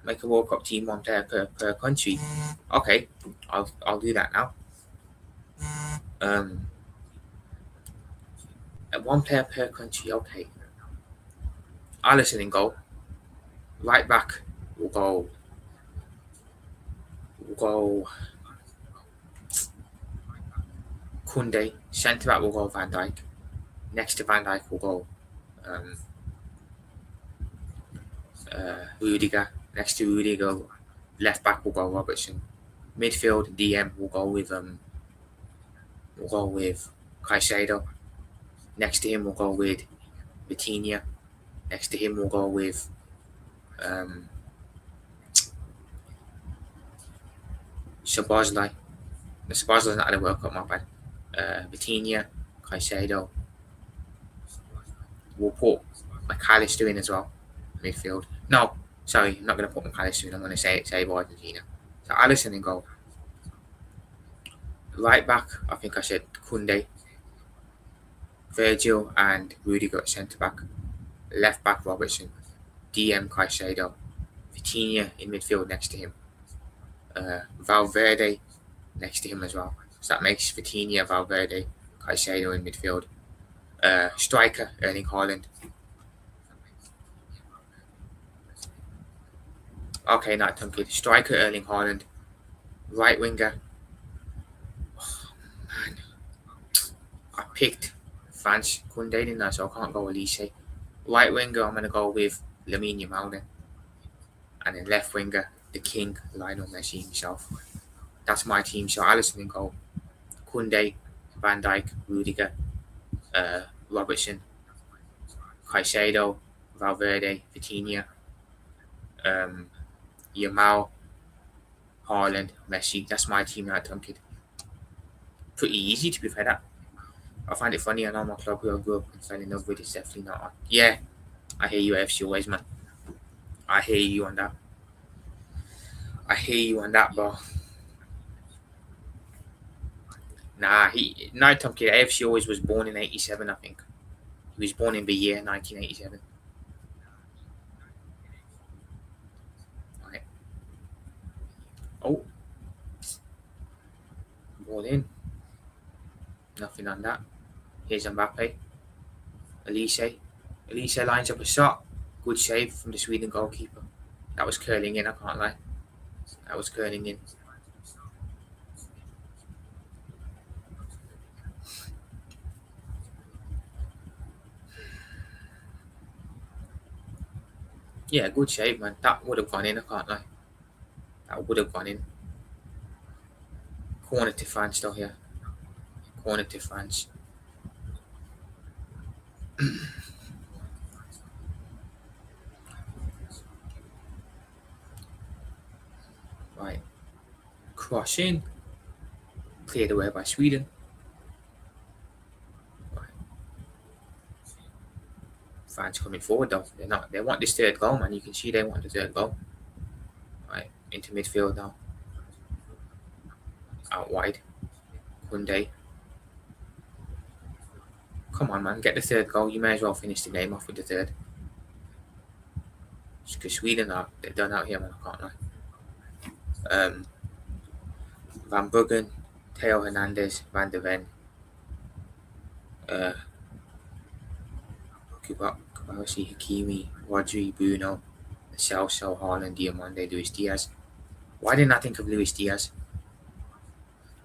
Make a World Cup team, one player per country. Okay, I'll do that now. One player per country. Okay. Alisson in goal. Right back will go. Kunde. Centre back will go Van Dijk. Next to Van Dijk will go Rudiger. Next to Rudiger, left back will go Robertson. Midfield DM will go with Caicedo. Next to him will go with Vitinha. Next to him will go with Szoboszlai. The Szoboszlai's not at the World Cup, my bad. Vitinha, Caicedo. We'll put McAllister in as well, midfield. No, sorry, I'm not going to put McAllister in. I'm going to save Argentina. So Alisson in goal. Right back, I think I said Kunde. Virgil and Rudiger at centre back. Left back Robertson. DM Caicedo. Vitinha in midfield next to him. Valverde next to him as well. So that makes Vitinha, Valverde, Caicedo in midfield. Striker Erling Haaland. Okay, not Tunkid. Striker Erling Haaland. Right winger. Oh, man. I picked France Kunde, didn't I? So I can't go Elise. Right winger, I'm going to go with Lamine Yamal then. And then left winger, the king, Lionel Messi himself. That's my team. So Alisson in goal. Kunde, Van Dijk, Rudiger, Robertson, Caicedo, Valverde, Vitinha, Yamal, Haaland, Messi. That's my team now, Tunkid. Pretty easy to be fair. That I find it funny. I know my club who I grew up and fell in love with is definitely not on. Yeah, I hear you, FC always, man. I hear you on that. Bro. Nah, Tunkid. AFC always was born in 87, I think. He was born in the year 1987. Right. Oh. Ball in. Nothing on that. Here's Mbappe. Elise lines up a shot. Good save from the Sweden goalkeeper. That was curling in, I can't lie. That was curling in. Yeah, good save, man. That would have gone in, I can't lie. That would have gone in. Corner to France still here. Corner to France. Right. Cross in. Cleared away by Sweden. Right. France coming forward though. They're not. They want this third goal, man. You can see they want the third goal. Right. Into midfield now. Out wide. Kunde. Come on, man. Get the third goal. You may as well finish the game off with the third. Just because Sweden they're done out here, man. I can't lie. Van Bruggen, Theo Hernandez, Van de Ven, Kubarasi, Hakimi, Rodri, Bruno, Celso, Haaland, Diamande, Luis Diaz. Why didn't I think of Luis Diaz?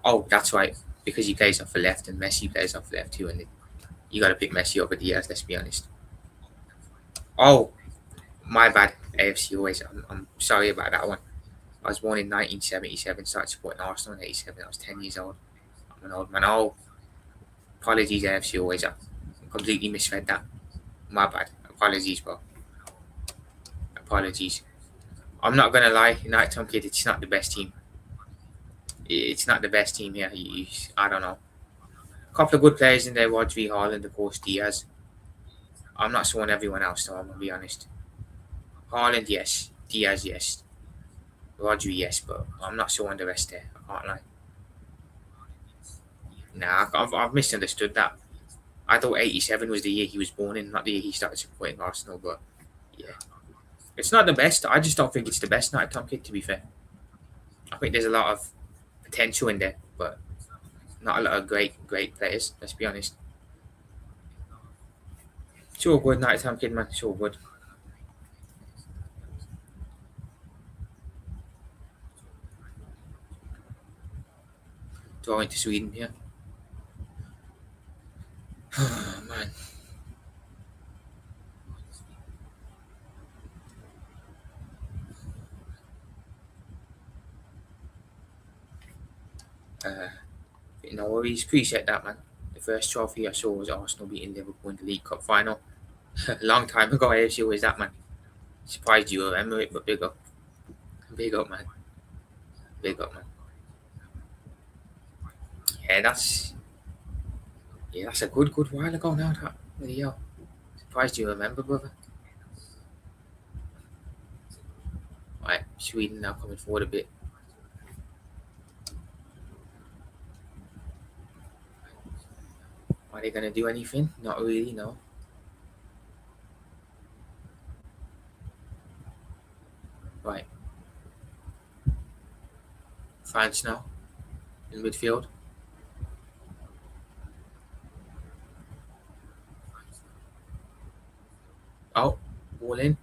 Oh, that's right. Because he plays off the left and Messi plays off the left too. And you got to pick Messi over Diaz, let's be honest. Oh, my bad. AFC always. I'm sorry about that one. I was born in 1977, started supporting Arsenal in 87. I was 10 years old. I'm an old man. Oh, apologies, AFC always. I'm completely misread that. My bad. Apologies, bro. Apologies. I'm not gonna lie, United Tom Kid, it's not the best team. It's not the best team here. I don't know. A couple of good players in there, Rodri, Haaland, of course, Diaz. I'm not showing everyone else, though, I'm gonna be honest. Haaland, yes. Diaz, yes. Rodri, yes, but I'm not showing the rest there. I can't lie. Nah, I've misunderstood that. I thought 87 was the year he was born in, not the year he started supporting Arsenal, but yeah. It's not the best. I just don't think it's the best United Tom Kid, to be fair. I think there's a lot of potential in there, but not a lot of great players, let's be honest. It's all good, United Tom Kid, man. It's all good. Drawing to Sweden here. Oh, man. No worries. Appreciate that, man. The first trophy I saw was Arsenal beating Liverpool in the League Cup final. A long time ago, AFC was that, man. Surprised you remember it, but big up. Big up, man. Big up, man. Yeah, that's a good while ago now, that video. Surprised you remember, brother. Right, Sweden now coming forward a bit. Are they gonna do anything? Not really, no. Right. France now in midfield. Oh, ball in.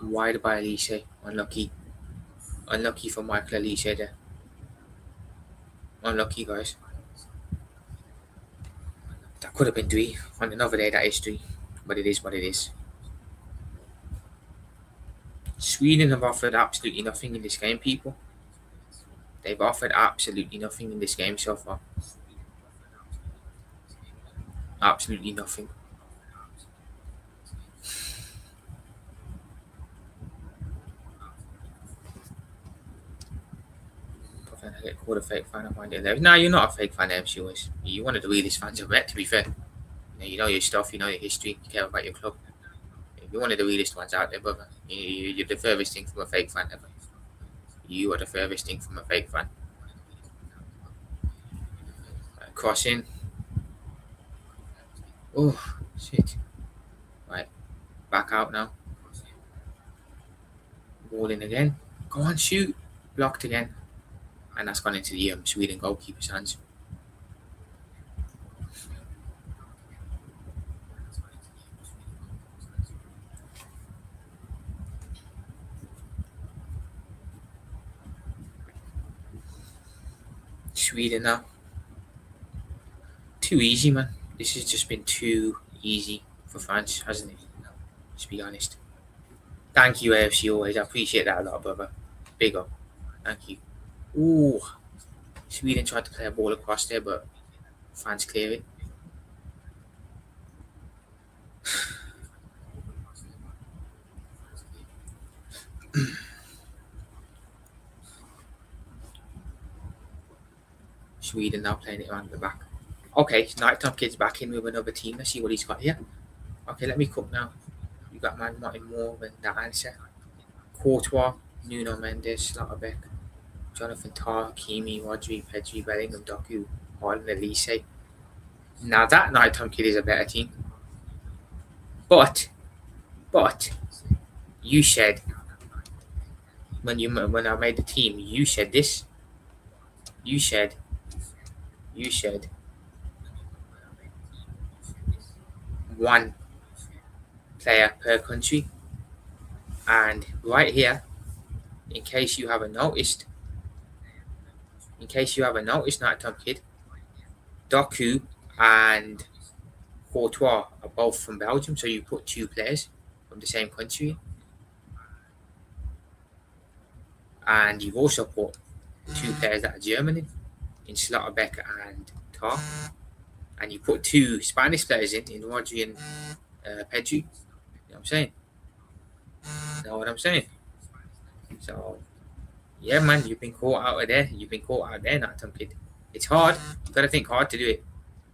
Wide by Elise. Unlucky. Unlucky for Michael Elise there. Unlucky, guys. That could have been 3. On another day, that is 3. But it is what it is. Sweden have offered absolutely nothing in this game, people. They've offered absolutely nothing in this game so far. Absolutely nothing. I get called a fake fan of mine there. No, you're not a fake fan, MC was. You're one of the realest fans I've met, to be fair. You know your stuff, you know your history, you care about your club. You're one of the realest ones out there, brother. You're the furthest thing from a fake fan ever. You are the furthest thing from a fake fan. Crossing. Oh, shit. Right. Back out now. Ball in again. Go on, shoot. Blocked again. And that's gone into the Sweden goalkeeper's hands. Sweden now. Too easy, man. This has just been too easy for France, hasn't it? Let's be honest. Thank you, AFC always. I appreciate that a lot, brother. Big up. Thank you. Ooh. Sweden tried to play a ball across there, but France clear it. Sweden now playing it around the back. Okay, Nighttime Kid's back in with another team. Let's see what he's got here. Okay, let me cook now. You got man Martin Moore and that answer. Courtois, Nuno Mendes, Slotterbeck, Jonathan Tah, Kimi, Rodri, Pedri, Bellingham, Doku, Haaland, Elise. Now that Nighttime Kid is a better team. But you said when I made the team, you said this. You said one player per country. And right here, in case you haven't noticed, Nighttime Kid, Doku and Courtois are both from Belgium, so you put 2 players from the same country. And you've also put 2 players that are German in Slotterbeck and Tar, and you put two Spanish players in Rodri and Pedri. You know what I'm saying? You know what I'm saying? So, yeah, man, you've been caught out of there. You've been caught out there, not kid. It's hard. You've got to think hard to do it.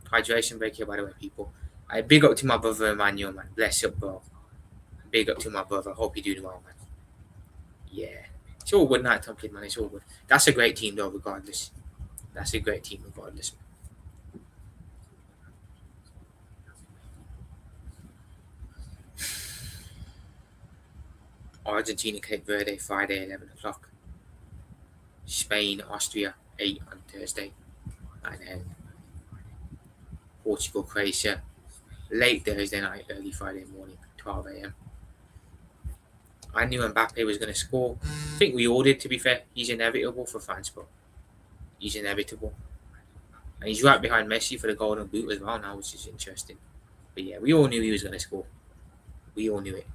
Hydration break here, by the way, people. I big up to my brother Emmanuel, man. Bless up, bro. Big up to my brother. Hope you're doing well, man. Yeah. It's all good, night time kid, man. It's all good. That's a great team, though, regardless. That's a great team, regardless. Argentina, Cape Verde, Friday, 11 o'clock. Spain, Austria, 8 on Thursday. And then Portugal, Croatia, late Thursday night, early Friday morning, 12 a.m. I knew Mbappe was going to score. I think we all did, to be fair. He's inevitable for France, but he's inevitable. And he's right behind Messi for the Golden Boot as well now, which is interesting. But yeah, we all knew he was going to score. We all knew it.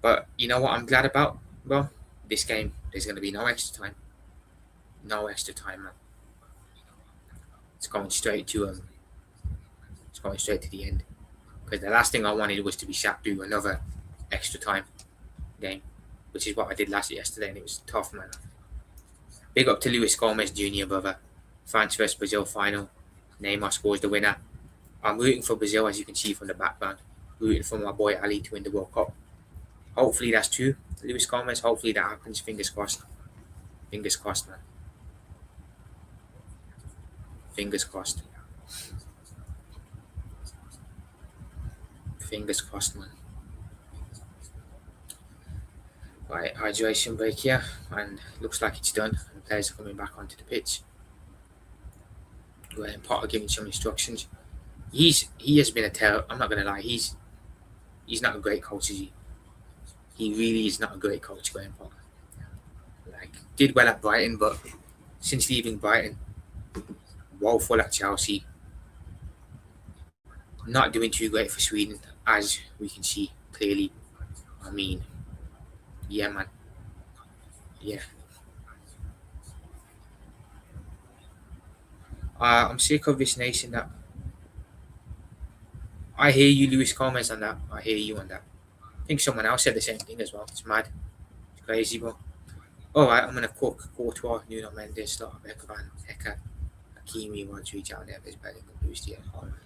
But you know what I'm glad about? Well, this game, there's going to be no extra time. No extra time, man. It's going straight to the end. Because the last thing I wanted was to be sat through another extra time game, which is what I did yesterday, and it was tough, man. Big up to Luis Gomez Jr., brother. France vs Brazil final. Neymar scores the winner. I'm rooting for Brazil, as you can see from the background. Rooting for my boy Ali to win the World Cup. Hopefully that's true, Luis Gomez. Hopefully that happens. Fingers crossed. Fingers crossed, man. Fingers crossed. Fingers crossed, man. Right, hydration break here, and looks like it's done. And the players are coming back onto the pitch. Graham Potter giving some instructions. He has been a terror. I'm not gonna lie. He's not a great coach, is he? He really is not a great coach, Graham Potter. Like, did well at Brighton, but since leaving Brighton, woeful at Chelsea. Not doing too great for Sweden, as we can see clearly. I mean, yeah, man. Yeah. I'm sick of this nation that. I hear you, Luis Gomez, on that. I hear you on that. I think someone else said the same thing as well. It's mad. It's crazy, bro. Alright, I'm going to cook Courtois, Nuno Mendes, Slotterbeck, Van Hecke, Hakimi, Rodri, John Neves, Bellingham, Luis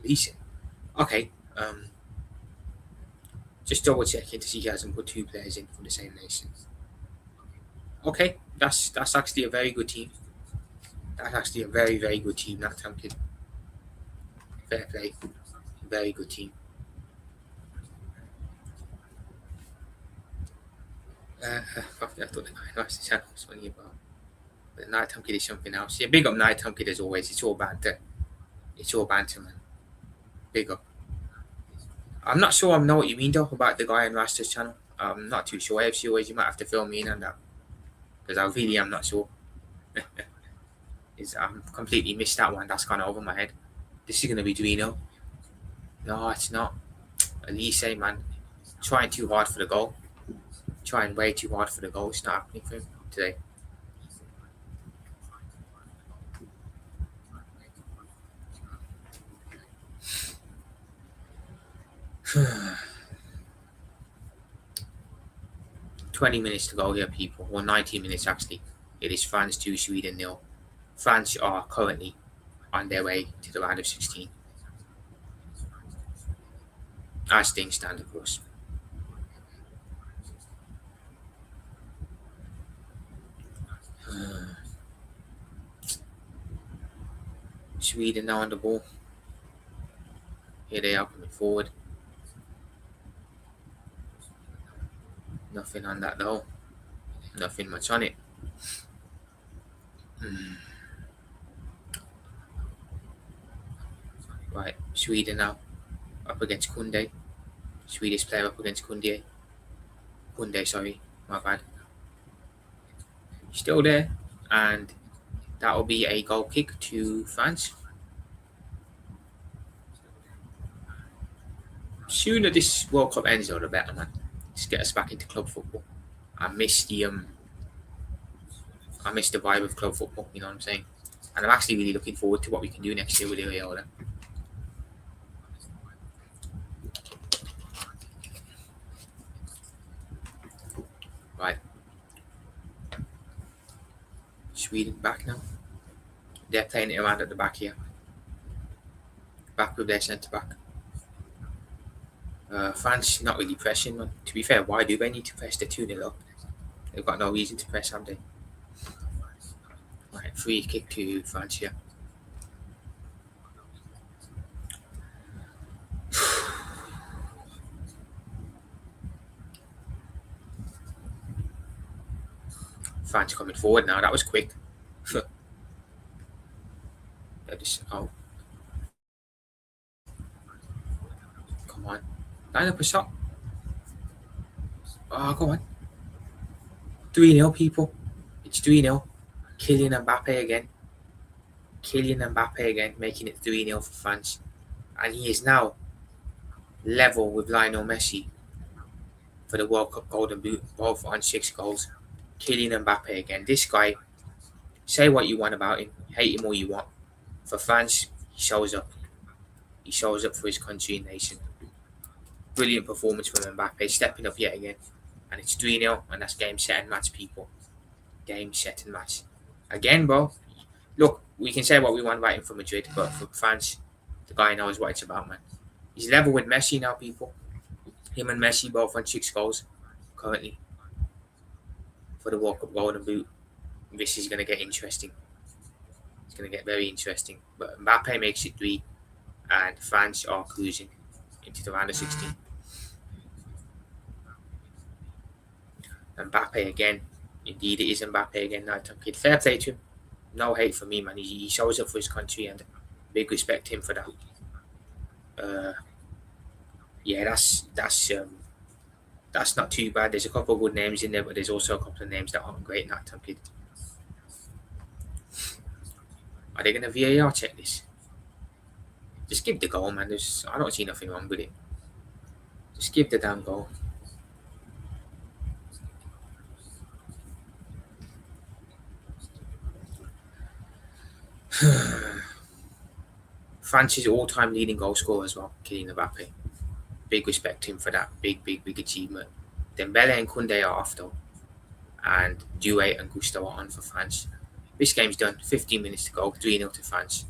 Leeson. Okay, just double checking to see he hasn't put two players in from the same nation. Okay, that's actually a very good team. That's actually a very, very good team, that time, kid. Fair play. Very good team. I thought the guy lost the channel was funny about. But Nighttime Kid is something else. Yeah, big up Nighttime Kid as always. It's all banter. It's all banter, man. Big up. I'm not sure I know what you mean though about the guy on Rasta's channel. I'm not too sure. AFC always, you might have to fill me in on that. Because I really am not sure. I'm completely missed that one. That's gone over my head. This is going to be Duino. No, it's not. Elise, man. Trying too hard for the goal. Trying way too hard for the goal. It's not happening for him today. $20 minutes to go here, people. Or 19 minutes, actually. It is France 2, Sweden 0. France are currently on their way to the round of 16. As things stand, of course. Sweden now on the ball. Here they are coming forward. Nothing on that though. Nothing much on it. Right, Sweden now up against Kunde. Swedish player up against Kunde. Kunde, sorry, my bad. Still there, and that will be a goal kick to France. Sooner this World Cup ends, though, the better, man. Just get us back into club football. I miss the I miss the vibe of club football, you know what I'm saying? And I'm actually really looking forward to what we can do next year with Iraola. Right. Sweden back now. They're playing it around at the back here. Back with their centre back. France not really pressing, man. To be fair, why do they need to press the 2-0 up? They've got no reason to press, have they? Right, free kick to France here. France coming forward now. That was quick. Oh. Come on. Line up a shot. Oh, go on. 3-0, people. It's 3-0. Kylian Mbappe again. Kylian Mbappe again, making it 3-0 for France. And he is now level with Lionel Messi for the World Cup Golden Boot, both on 6 goals. Kylian Mbappe again. This guy, say what you want about him, hate him all you want. For France, he shows up. He shows up for his country and nation. Brilliant performance from Mbappe, stepping up yet again. And it's 3-0, and that's game, set, and match, people. Game, set, and match. Again, bro. Look, we can say what we want about him for Madrid, but for France, the guy knows what it's about, man. He's level with Messi now, people. Him and Messi both on 6 goals currently for the World Cup Golden Boot. This is going to get interesting. It's going to get very interesting. But Mbappe makes it 3, and France are cruising into the round of 16. Mbappe again. Indeed, it is Mbappe again. Now, fair play to him. No hate for me, man. He shows up for his country, and big respect to him for that. Yeah, that's not too bad. There's a couple of good names in there, but there's also a couple of names that aren't great in that time, kid. Are they going to VAR check this? Just give the goal, man. I don't see nothing wrong with it. Just give the damn goal. France's all-time leading goal scorer as well, Kylian Mbappe. Big respect to him for that big achievement. Dembele and Koundé are off though, and Doué and Gusto are on for France. This game's done. 15 minutes to go. 3-0 to France.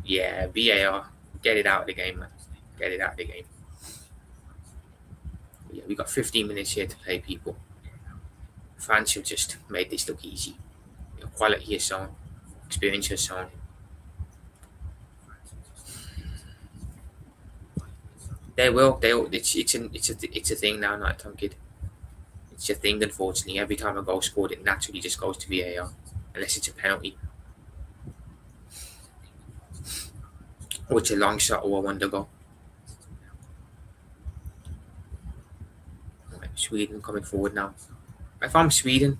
Yeah, VAR. Get it out of the game, man. Get it out of the game. Yeah, we got 15 minutes here to play, people. France have just made this look easy. Quality is shown. Experience is shown. They will. It's a thing now, Night Time Kid. It's a thing, unfortunately. Every time a goal scored, it naturally just goes to VAR, unless it's a penalty, or it's a long shot or a wonder goal. Right, Sweden coming forward now. If I'm Sweden,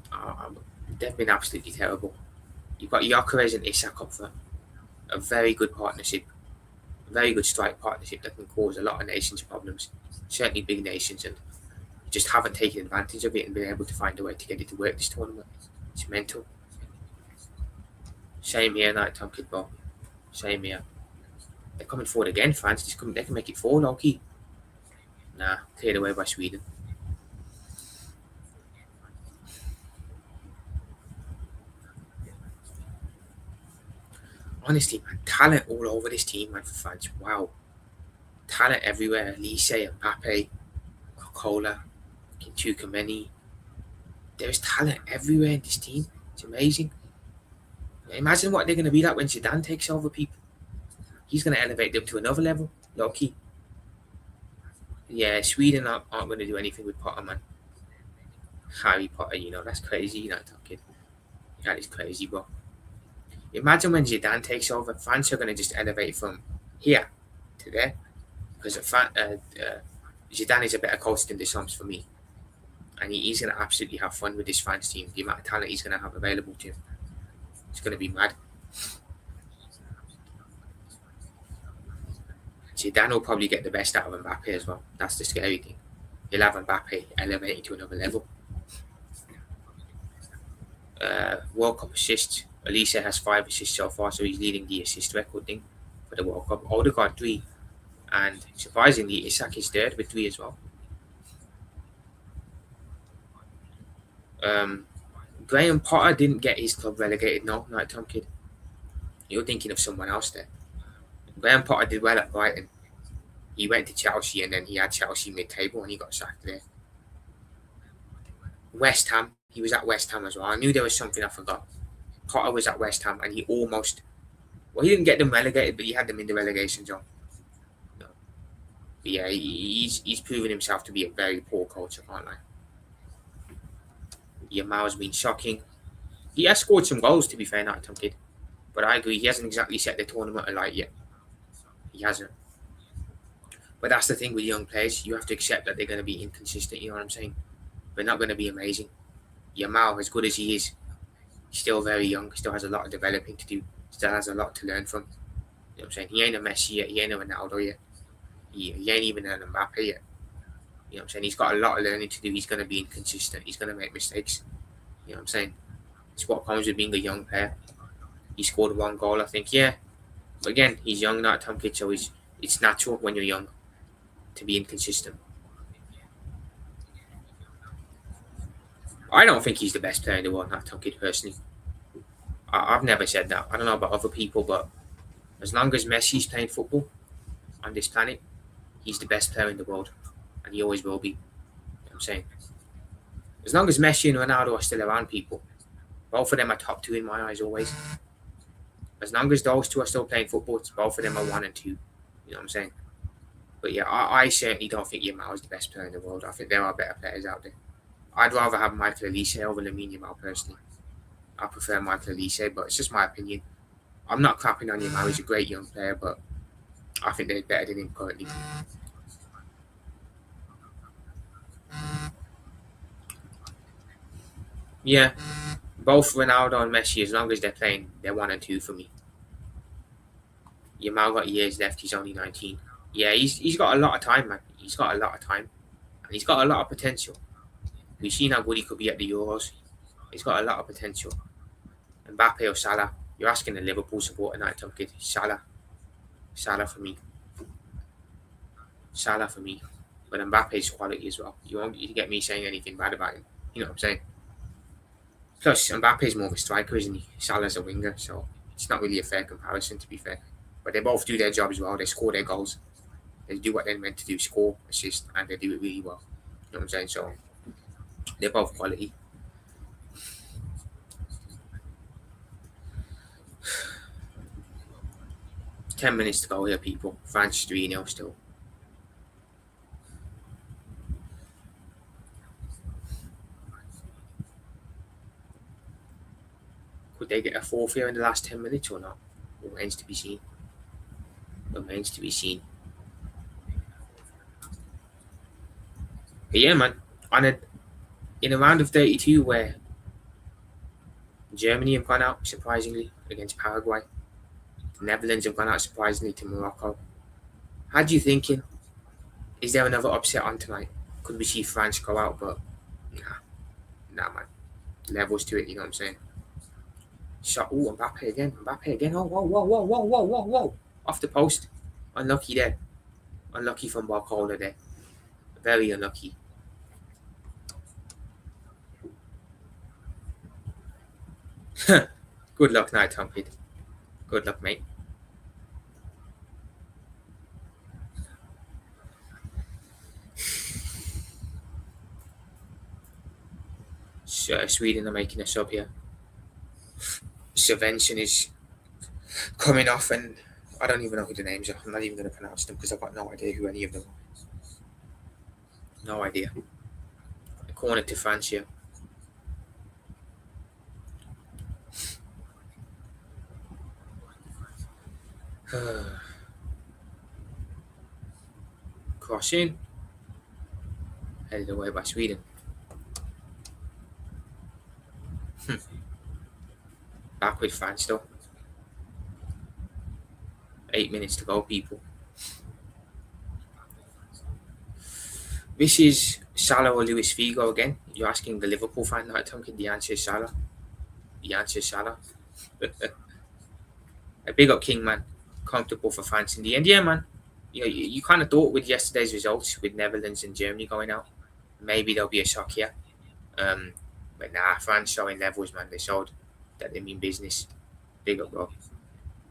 they've been absolutely terrible. You've got Gyökeres and Isak up front. A very good partnership. A very good strike partnership that can cause a lot of nations problems. Certainly big nations, and just haven't taken advantage of it and been able to find a way to get it to work this tournament. It's mental. Same here, Night Time Kid Ball. Same here. They're coming forward again, France. They can make it 4, low-key. Nah, cleared away by Sweden. Honestly, man, talent all over this team, man, for France. Wow. Talent everywhere. Elise, Mbappe, Coca-Cola, Kintukameni. There's talent everywhere in this team. It's amazing. Imagine what they're going to be like when Zidane takes over, people. He's going to elevate them to another level, low-key. Yeah, Sweden aren't going to do anything with Potter, man. Harry Potter, that's crazy, kid. That is crazy, bro. Imagine when Zidane takes over, France are going to just elevate from here to there. Because Zidane is a better coach than Deschamps for me. And he's going to absolutely have fun with this France team. The amount of talent he's going to have available to him. It's going to be mad. Zidane will probably get the best out of Mbappe as well. That's the scary thing. He'll have Mbappe elevating to another level. World Cup assists. Elise has 5 assists so far, so he's leading the assist record thing for the World Cup. Odegaard 3, and surprisingly, Isak is third with 3 as well. Graham Potter didn't get his club relegated. No, Night Tom Kid. You're thinking of someone else there. Graham Potter did well at Brighton. He went to Chelsea and then he had Chelsea mid-table and he got sacked there. West Ham. He was at West Ham as well. I knew there was something I forgot. Potter was at West Ham and he almost... Well, he didn't get them relegated, but he had them in the relegation zone. No. But yeah, he's proven himself to be a very poor coach, I can't lie. Yamal's been shocking. He has scored some goals, to be fair, Night Tom Kid. But I agree, he hasn't exactly set the tournament alight yet. He hasn't. But that's the thing with young players. You have to accept that they're going to be inconsistent, you know what I'm saying? They're not going to be amazing. Yamal, as good as he is, still very young, still has a lot of developing to do, still has a lot to learn from. You know what I'm saying? He ain't a Messi yet, he ain't a Ronaldo yet. He ain't even an Mbappe yet. You know what I'm saying? He's got a lot of learning to do. He's going to be inconsistent. He's going to make mistakes. You know what I'm saying? It's what comes with being a young player. He scored 1 goal, I think. Yeah. But again, he's young, not Tom Kid, so it's natural when you're young to be inconsistent. I don't think he's the best player in the world, not Tom Kid, personally. I've never said that. I don't know about other people, but as long as Messi's playing football on this planet, he's the best player in the world. And he always will be. You know what I'm saying? As long as Messi and Ronaldo are still around, people, both of them are top 2 in my eyes always. As long as those 2 are still playing football, both of them are 1 and 2. You know what I'm saying? But yeah, I certainly don't think Yamal is the best player in the world. I think there are better players out there. I'd rather have Michael Elise over Lamine Yamal personally. I prefer Michael Elise, but it's just my opinion. I'm not crapping on Yamal. He's a great young player, but I think they're better than him currently. Yeah, both Ronaldo and Messi, as long as they're playing, they're 1 and 2 for me. Yamal got years left. He's only 19. Yeah, he's got a lot of time, man. He's got a lot of time. And he's got a lot of potential. We've seen how good he could be at the Euros. He's got a lot of potential. Mbappe or Salah? You're asking a Liverpool supporter Night Tom Kid. Salah. Salah for me. Salah for me. But Mbappe's quality as well. You won't get me saying anything bad about him. You know what I'm saying? Plus, Mbappe's more of a striker, isn't he? Salah's a winger, so it's not really a fair comparison, to be fair. But they both do their job as well. They score their goals. They do what they're meant to do, score, assist, and they do it really well. You know what I'm saying? So, they're both quality. Ten minutes to go here, people. France 3-0 still. Could they get a 4th here in the last 10 minutes or not? Remains to be seen. Remains to be seen. But yeah, man. In a round of 32 where Germany have gone out, surprisingly, against Paraguay. The Netherlands have gone out, surprisingly, to Morocco. How do you thinking? Is there another upset on tonight? Could we see France go out? But nah, man. Levels to it, you know what I'm saying? Shot. Ooh, Mbappe again. Oh, whoa. Off the post. Unlucky there. Unlucky from Barcola there. Very unlucky. Good luck, Night Tom Kid. Good luck, mate. Sweden are making a sub here. Svensson is coming off, and I don't even know who the names are. I'm not even going to pronounce them because I've got no idea who any of them are. No idea. Corner to France here. Cross in. Headed away by Sweden. Back with France though. 8 minutes to go, people. This is Salah or Luis Figo again. You're asking the Liverpool fan, Night Tom Kid. The answer is Salah. The answer is Salah. A big up King, man. Comfortable for France in the end. Yeah, man. You kind of thought with yesterday's results, with Netherlands and Germany going out, maybe there'll be a shock here. But nah, France showing levels, man. They showed that they mean business. Big up, bro.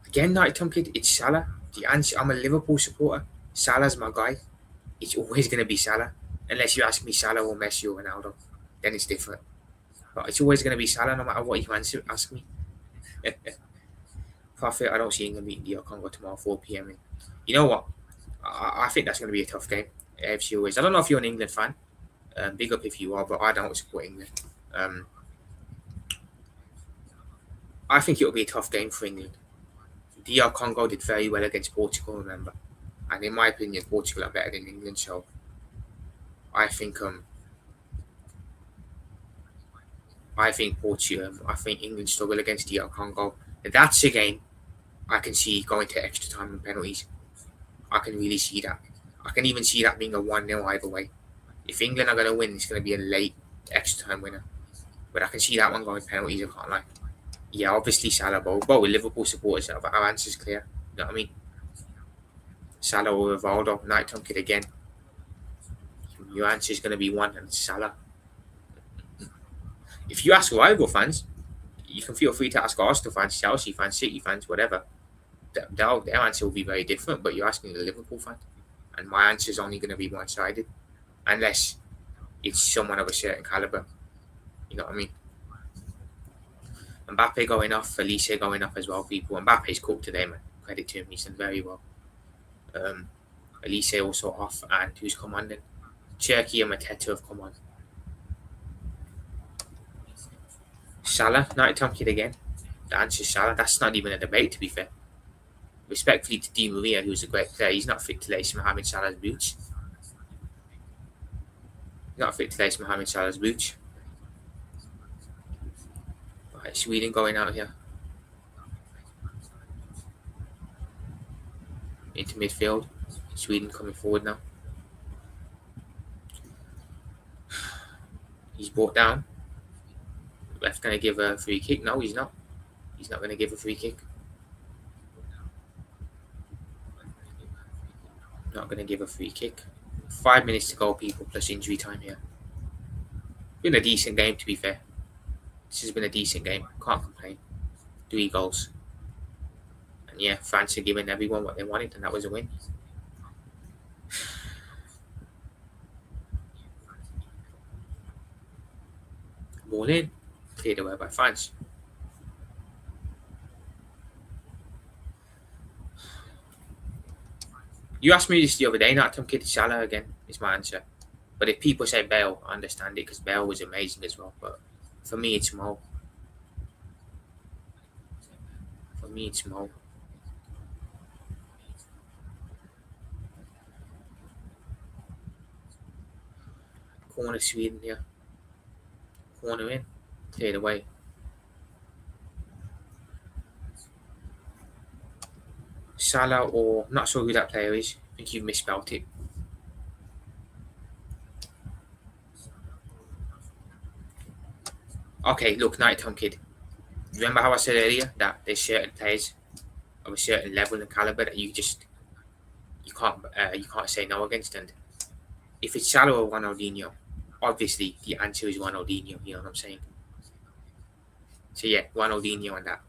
Again, Night Tom Kid, it's Salah. The answer, I'm a Liverpool supporter. Salah's my guy. It's always going to be Salah. Unless you ask me Salah or Messi or Ronaldo. Then it's different. But it's always going to be Salah no matter what you ask me. Prophet, I don't see England beating DR Congo tomorrow, 4 p.m. You know what? I think that's going to be a tough game. AFC always. I don't know if you're an England fan. Big up if you are, but I don't support England. I think it'll be a tough game for England. DR Congo did very well against Portugal, remember? And in my opinion, Portugal are better than England, so I think England struggle against DR Congo. That's a game I can see going to extra time and penalties. I can really see that. I can even see that being a 1-0 either way. If England are going to win, it's going to be a late extra time winner. But I can see that one going penalties, I can't lie. Yeah, obviously Salah, but with Liverpool supporters, our answer's clear. You know what I mean? Salah or Rivaldo, Night Tom Kid again. Your answer is going to be one, and it's Salah. If you ask rival fans, you can feel free to ask Arsenal fans, Chelsea fans, City fans, whatever. Their answer will be very different, but you're asking a Liverpool fan. And my answer is only going to be one-sided. Unless it's someone of a certain calibre. You know what I mean? Mbappe going off, Elise going off as well, people. Mbappe's cooked today, man. Credit to him, he's done very well. Elise also off, and who's come on then? Cherki and Mateta have come on. Salah, Night Tom Kid again. The answer is Salah. That's not even a debate, to be fair. Respectfully to Di Maria, who's a great player, he's not fit to lace Mohamed Salah's boots. Not fit to lace Mohamed Salah's boots. Right, Sweden going out here. Into midfield. Sweden coming forward now. He's brought down. Ref going to give a free kick. No, he's not. He's not going to give a free kick. Not going to give a free kick. 5 minutes to go, people, plus injury time here. Been a decent game, to be fair. This has been a decent game. Can't complain. 3 goals. And yeah, France are giving everyone what they wanted, and that was a win. Ball in. Cleared away by France. You asked me this the other day, not Tom Kid Salah again, is my answer. But if people say Bale, I understand it, because Bale was amazing as well. But for me, it's Mo. Corner Sweden here. Corner in. Cleared away. Salah, or not sure who that player is. I think you've misspelled it. Okay, look, Night Tom Kid. Remember how I said earlier that there's certain players of a certain level and caliber that you can't say no against, and if it's Salah or Ronaldinho, obviously the answer is Ronaldinho. You know what I'm saying? So yeah, Ronaldinho and that.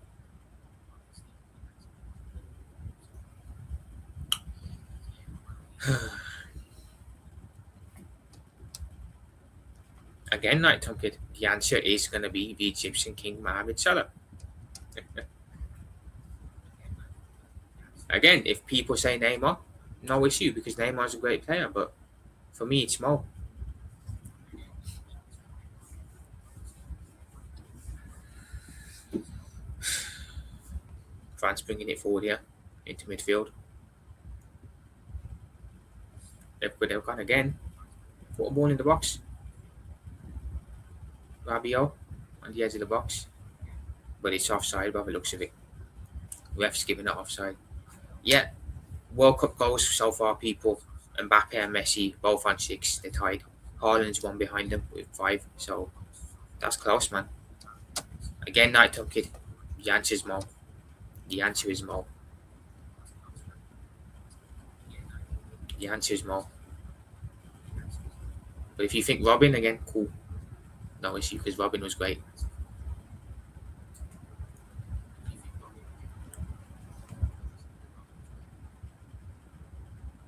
Again, Night Tom Kid, the answer is going to be the Egyptian King Mohamed Salah. Again, if people say Neymar, no issue, because Neymar's a great player, but for me, it's Mo. France bringing it forward here into midfield. They've gone again. Put a ball in the box. Rabiot on the edge of the box. But it's offside by the looks of it. Ref's giving it offside. Yeah. World Cup goals so far, people. Mbappe and Messi both on 6. They're tied. Haaland's one behind them with 5. So that's close, man. Again, night time kid. The answer is Mo. The answer is Mo. The answer is Mo. But if you think Robin again, cool. No issue because Robin was great.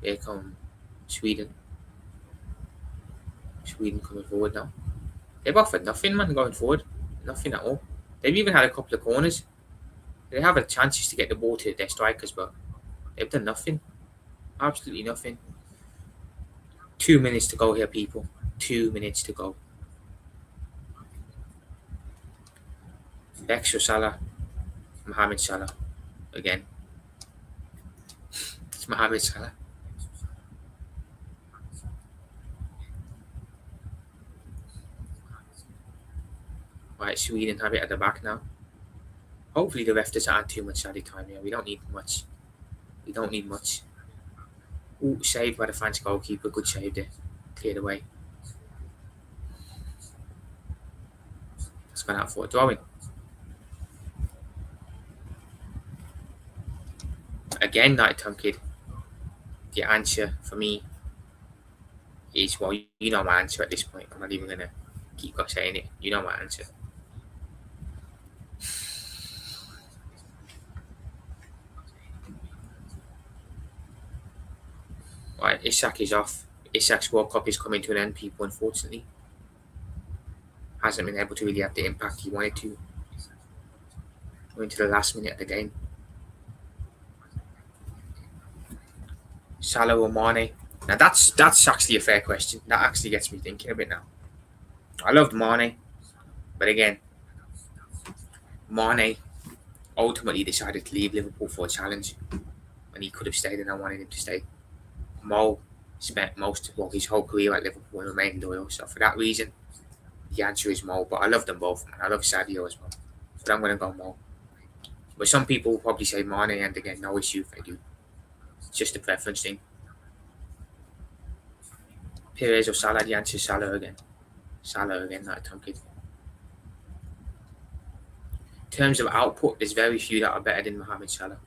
Here come Sweden. Sweden coming forward now. They've offered nothing, man, going forward. Nothing at all. They've even had a couple of corners. They have a chances to get the ball to their strikers, but they've done nothing. Absolutely nothing. 2 minutes to go here, people. 2 minutes to go. Bex or Salah? Mohamed Salah. Again. It's Mohamed Salah. Right, Sweden have it at the back now. Hopefully the ref doesn't add too much added time here. We don't need much. We don't need much. Ooh, saved by the French goalkeeper. Good save there. Cleared away. It's gone out for a drawing. Again, Nighttime Kid. The answer for me is, well, you know my answer at this point. I'm not even going to keep saying it. You know my answer. Right, Isak is off. Isak's World Cup is coming to an end, people, unfortunately. Hasn't been able to really have the impact he wanted to. We're into the last minute of the game. Salah or Mane? Now that's actually a fair question. That actually gets me thinking a bit now. I loved Mane, but again, Mane ultimately decided to leave Liverpool for a challenge, and he could have stayed, and I wanted him to stay. Mo spent his whole career at Liverpool and remained loyal, so for that reason, the answer is Mo. But I love them both, man. I love Sadio as well, but I'm going to go Mo. But some people will probably say Mane, and again, no issue if they do. It's just a preference thing. Perez or Salah? The answer is Salah again. Salah again, that time kid. In terms of output, there's very few that are better than Mohamed Salah.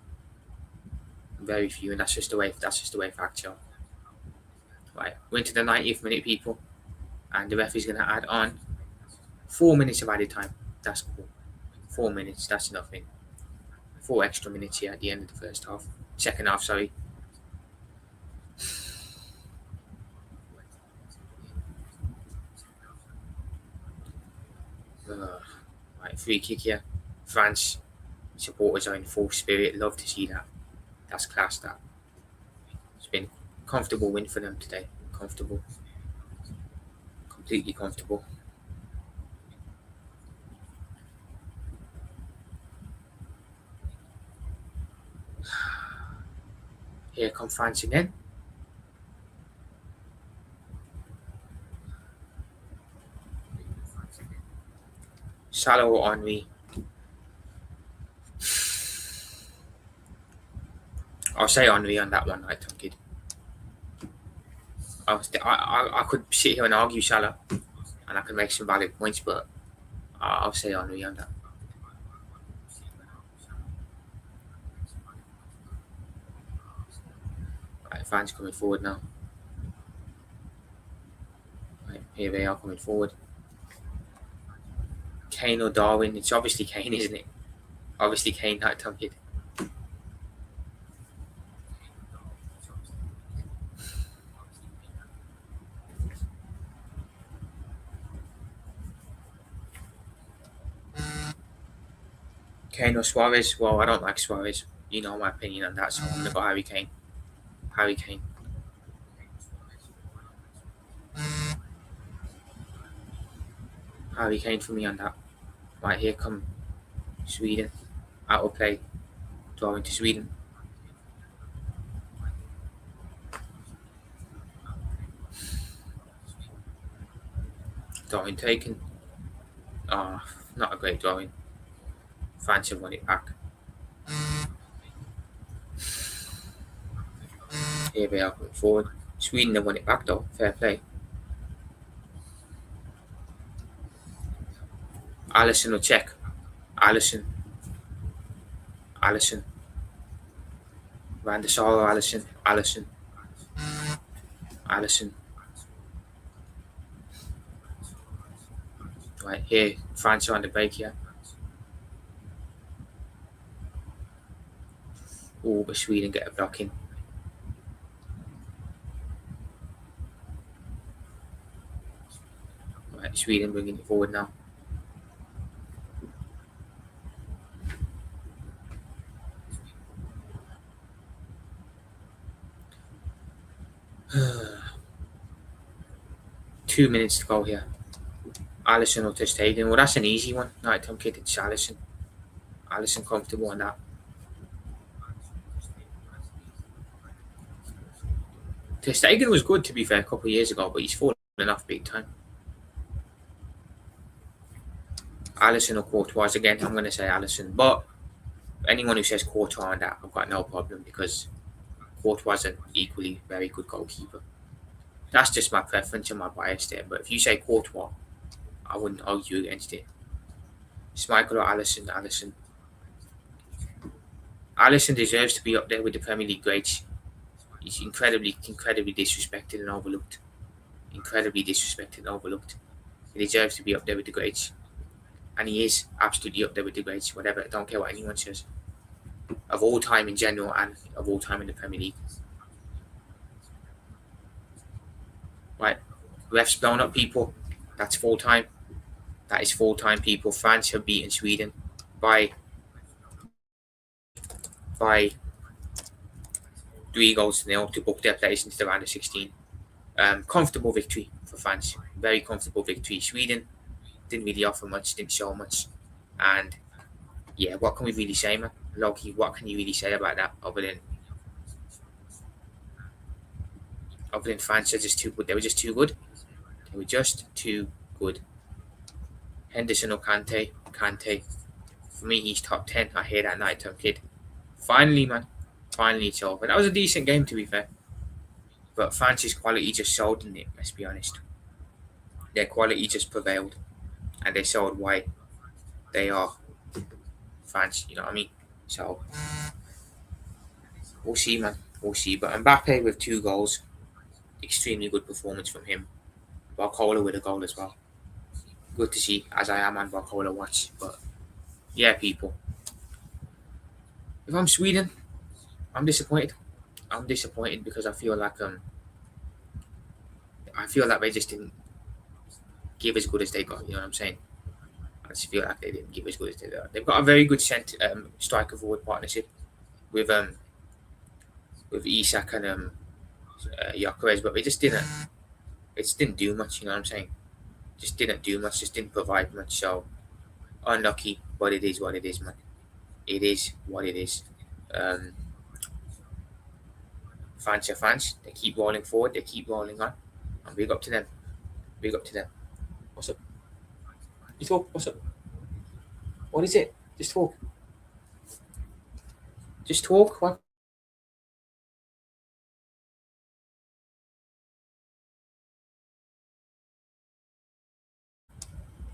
Very few, and that's just the way facts are. Right, we're into the 90th minute, people, and the ref is going to add on 4 minutes of added time. That's cool. 4 minutes, that's nothing. 4 extra minutes here at the end of the first half. Second half, sorry. Right, free kick here. France supporters are in full spirit. Love to see that. That's class, that. It's been a comfortable win for them today. Comfortable. Completely comfortable. Here come France again. Salah or Henry? I'll say Henry on that one, right, kid. I could sit here and argue Salah, and I can make some valid points, but I'll say Henry on that. Right, fans coming forward now. Right, here they are coming forward. Kane or Darwin? It's obviously Kane, isn't it? Obviously Kane, that time kid. Kane or Suarez? Well, I don't like Suarez. You know my opinion on that, so I'm going to go Harry Kane. Harry Kane. Harry Kane for me on that. Right, here come Sweden. Out of play. Drawing to Sweden. Drawing taken. Not a great drawing. France have won it back. Here they are coming forward. Sweden have won it back though. Fair play. Alisson or check? Allison, Allison, Van der Sar, Allison, Allison, Allison. Right here, France are on the break here. Oh, but Sweden get a blocking. Right, Sweden bringing it forward now. Two minutes to go here. Allison or Ter Stegen. Well, that's an easy one. Right, I'm kidding. It's Allison. Allison comfortable on that. Ter Stegen was good, to be fair, a couple of years ago, but he's fallen off big time. Allison or Courtois again. I'm going to say Allison, but anyone who says Courtois on that, I've got no problem because Courtois is an equally very good goalkeeper. That's just my preference and my bias there. But if you say Courtois, I wouldn't argue against it. Schmeichel or Allison? Allison. Allison deserves to be up there with the Premier League greats. He's incredibly disrespected and overlooked. Incredibly disrespected and overlooked. He deserves to be up there with the greats. And he is absolutely up there with the greats, whatever. I don't care what anyone says. Of all time in general and of all time in the Premier League. Right. Refs blown up, people. That's full time. That is full time, people. France have beaten Sweden by 3-0 to book their place into the round of 16. Comfortable victory for France. Very comfortable victory. Sweden didn't really offer much, didn't show much. And yeah, what can we really say, man? Loki, what can you really say about that other than France are just too good? They were just too good. They were just too good. Henderson or Kante? Kante. For me, he's top 10. I hear that night-term kid. Finally, man. Finally, it's over. That was a decent game, to be fair. But France's quality just showed in it, let's be honest. Their quality just prevailed. And they showed why they are France, you know what I mean? So, we'll see, man. We'll see. But Mbappe with 2 goals. Extremely good performance from him. Barcola with a goal as well. Good to see, as I am on Barcola watch. But, yeah, people. If I'm Sweden, I'm disappointed. I'm disappointed because I feel like they just didn't give as good as they got. You know what I'm saying? I just feel like they didn't give as good as they got. They've got a very good striker forward partnership with Isak and Gyökeres, but they just didn't. It just didn't do much. You know what I'm saying? Just didn't do much. Just didn't provide much. So unlucky, but it is what it is, man. It is what it is. Fans are fans. They keep rolling forward. They keep rolling on. And big up to them. Big up to them. What's up? You talk. What's up? What is it? Just talk. Just talk. What?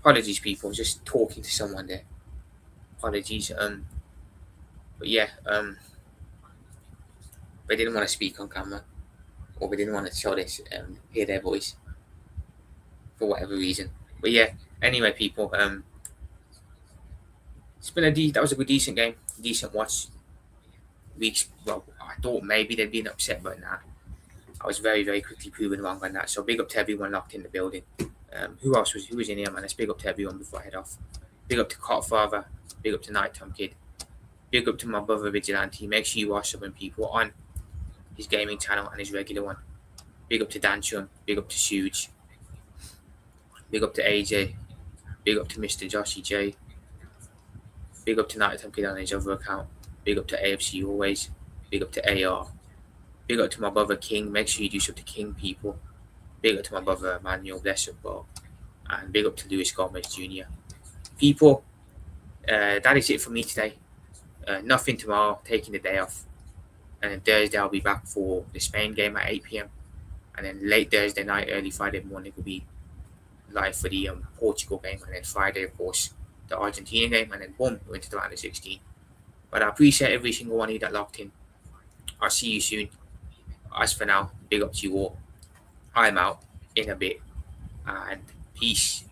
Apologies, people. Just talking to someone there. Apologies. But yeah. They didn't want to speak on camera, or they didn't want to show this, hear their voice, for whatever reason. But yeah. Anyway, people. It's been that was a good, decent game, decent watch. Well, I thought maybe they'd been upset, but nah. I was very, very quickly proven wrong on that. So big up to everyone locked in the building. Who was in here, man? Let's big up to everyone before I head off. Big up to Cotfather. Big up to Nighttime Kid. Big up to my brother Vigilante. Make sure you watch some people on his gaming channel and his regular one. Big up to Danchum. Big up to Suge. Big up to AJ. Big up to Mr. Joshy J. Big up to Nighttime Kid on his other account. Big up to AFC always. Big up to AR. Big up to my brother King. Make sure you do sub to King, people. Big up to my brother Emmanuel. Bless up, bro. And big up to Luis Gomez Jr. People, that is it for me today. Nothing tomorrow. Taking the day off. And then Thursday I'll be back for the Spain game at 8 p.m. And then late Thursday night, early Friday morning will be live for the Portugal game. And then Friday, of course, the Argentina game, and then boom, we went to the round of 16. But I appreciate every single one of you that locked in. I'll see you soon. As for now, big up to you all. I'm out in a bit, and peace.